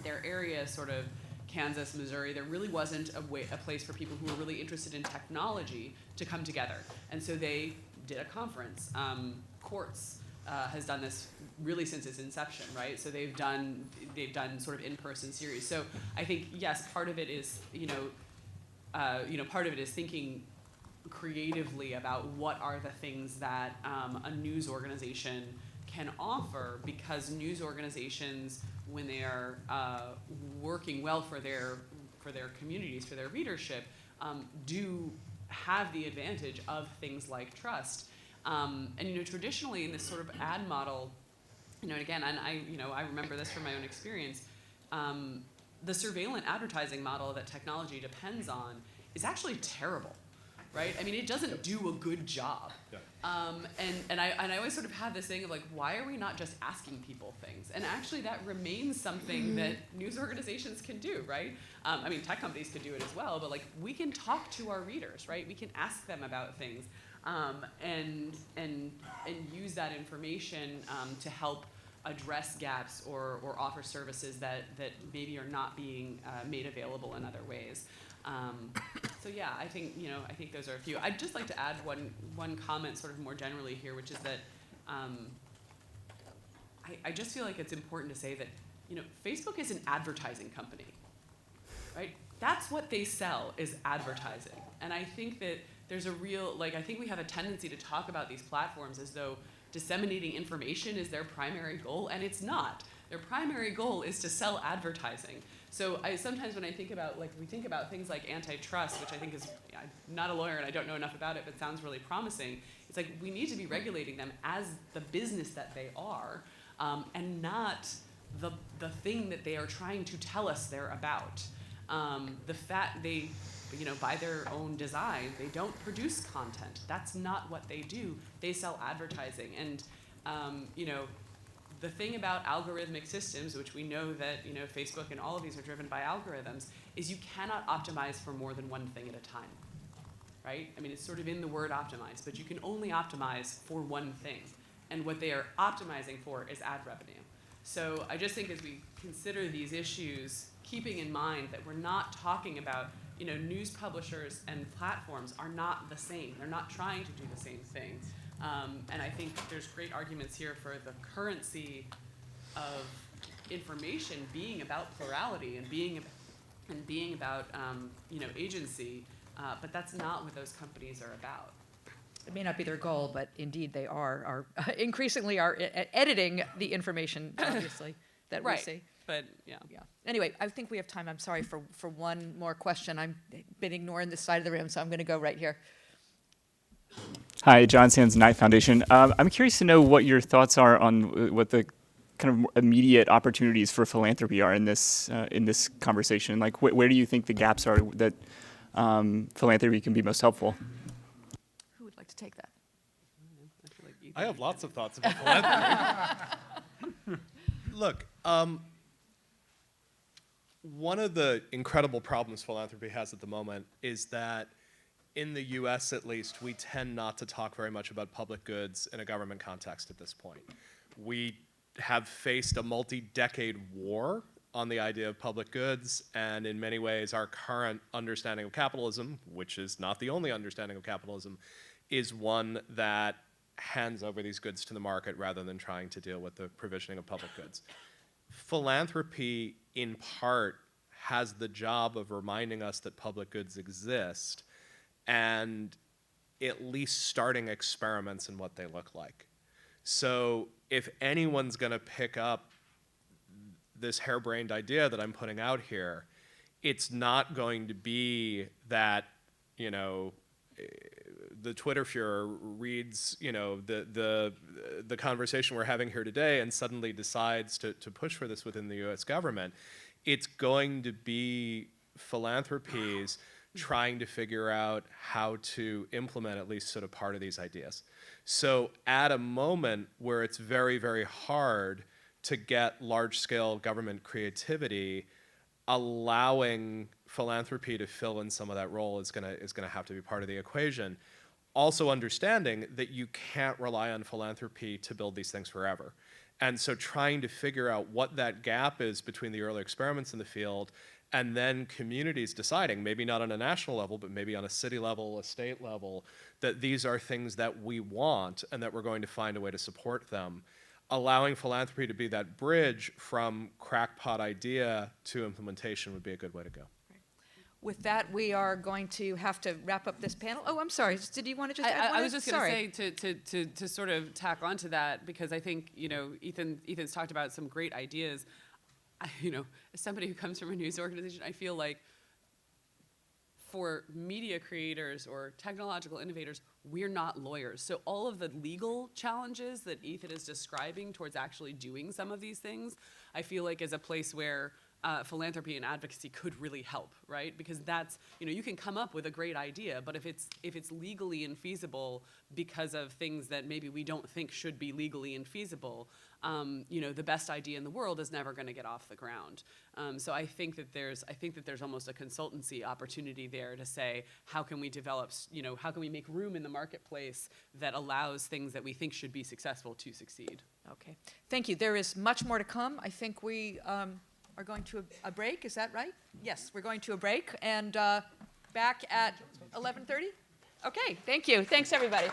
their area, sort of Kansas, Missouri, there really wasn't a place for people who were really interested in technology to come together. And so they did a conference. Quartz has done this really since its inception, right? So they've done sort of in-person series. So I think, yes, part of it is, part of it is thinking creatively about what are the things that a news organization can offer, because news organizations, when they are working well for their communities, for their readership, do have the advantage of things like trust. And traditionally in this sort of ad model, and again, and I remember this from my own experience, the surveillance advertising model that technology depends on is actually terrible, right? I mean, it doesn't do a good job. Yeah. And I always sort of have this thing of like, why are we not just asking people things? And actually that remains something that news organizations can do, right? I mean, tech companies could do it as well, but like we can talk to our readers, right? We can ask them about things and use that information to help address gaps or offer services that maybe are not being made available in other ways. So yeah, I think those are a few. I'd just like to add one comment sort of more generally here, which is that I just feel like it's important to say that Facebook is an advertising company, right? That's what they sell, is advertising. And I think that there's a real, I think we have a tendency to talk about these platforms as though disseminating information is their primary goal, and it's not. Their primary goal is to sell advertising. So sometimes when I think about, we think about things like antitrust, which I think is, I'm not a lawyer and I don't know enough about it, but sounds really promising. It's like we need to be regulating them as the business that they are, and not the thing that they are trying to tell us they're about. The fact they, by their own design, they don't produce content. That's not what they do. They sell advertising. And, the thing about algorithmic systems, which we know that Facebook and all of these are driven by algorithms, is you cannot optimize for more than one thing at a time, right? I mean, it's sort of in the word optimize, but you can only optimize for one thing. And what they are optimizing for is ad revenue. So I just think as we consider these issues, keeping in mind that we're not talking about, news publishers and platforms are not the same. They're not trying to do the same thing. And I think there's great arguments here for the currency of information being about plurality and being about agency, but that's not what those companies are about. It may not be their goal, but indeed they are increasingly editing the information, obviously, that we see. But yeah. Anyway, I think we have time. I'm sorry for one more question. I've been ignoring this side of the room, so I'm going to go right here. Hi, John Sands, Knight Foundation. I'm curious to know what your thoughts are on what the kind of immediate opportunities for philanthropy are in this conversation. Like, where do you think the gaps are that philanthropy can be most helpful? Who would like to take that? I have lots of thoughts about philanthropy. Look, one of the incredible problems philanthropy has at the moment is that in the US, at least, we tend not to talk very much about public goods in a government context at this point. We have faced a multi-decade war on the idea of public goods, and in many ways, our current understanding of capitalism, which is not the only understanding of capitalism, is one that hands over these goods to the market rather than trying to deal with the provisioning of public goods. Philanthropy, in part, has the job of reminding us that public goods exist and at least starting experiments in what they look like. So if anyone's going to pick up this harebrained idea that I'm putting out here, it's not going to be that, you know, the Twitter Führer reads, you know, the conversation we're having here today and suddenly decides to push for this within the U.S. government. It's going to be philanthropies trying to figure out how to implement at least sort of part of these ideas. So at a moment where it's very, very hard to get large-scale government creativity, allowing philanthropy to fill in some of that role is gonna have to be part of the equation. Also understanding that you can't rely on philanthropy to build these things forever. And so trying to figure out what that gap is between the early experiments in the field and then communities deciding, maybe not on a national level, but maybe on a city level, a state level, that these are things that we want and that we're going to find a way to support them. Allowing philanthropy to be that bridge from crackpot idea to implementation would be a good way to go. With that, we are going to have to wrap up this panel. Oh, I'm sorry. Did you want to just add one? I was just going to say to sort of tack onto that, because I think, you know, Ethan's talked about some great ideas. You know, as somebody who comes from a news organization, I feel like for media creators or technological innovators, we're not lawyers. So all of the legal challenges that Ethan is describing towards actually doing some of these things, I feel like is a place where philanthropy and advocacy could really help, right? Because that's, you know, you can come up with a great idea, but if it's legally infeasible because of things that maybe we don't think should be legally infeasible, you know, the best idea in the world is never going to get off the ground. So I think that there's almost a consultancy opportunity there to say, how can we develop, you know, how can we make room in the marketplace that allows things that we think should be successful to succeed? Okay, thank you. There is much more to come. I think we are going to a break. Is that right? Yes, we're going to a break and back at 11:30. Okay, thank you. Thanks, everybody.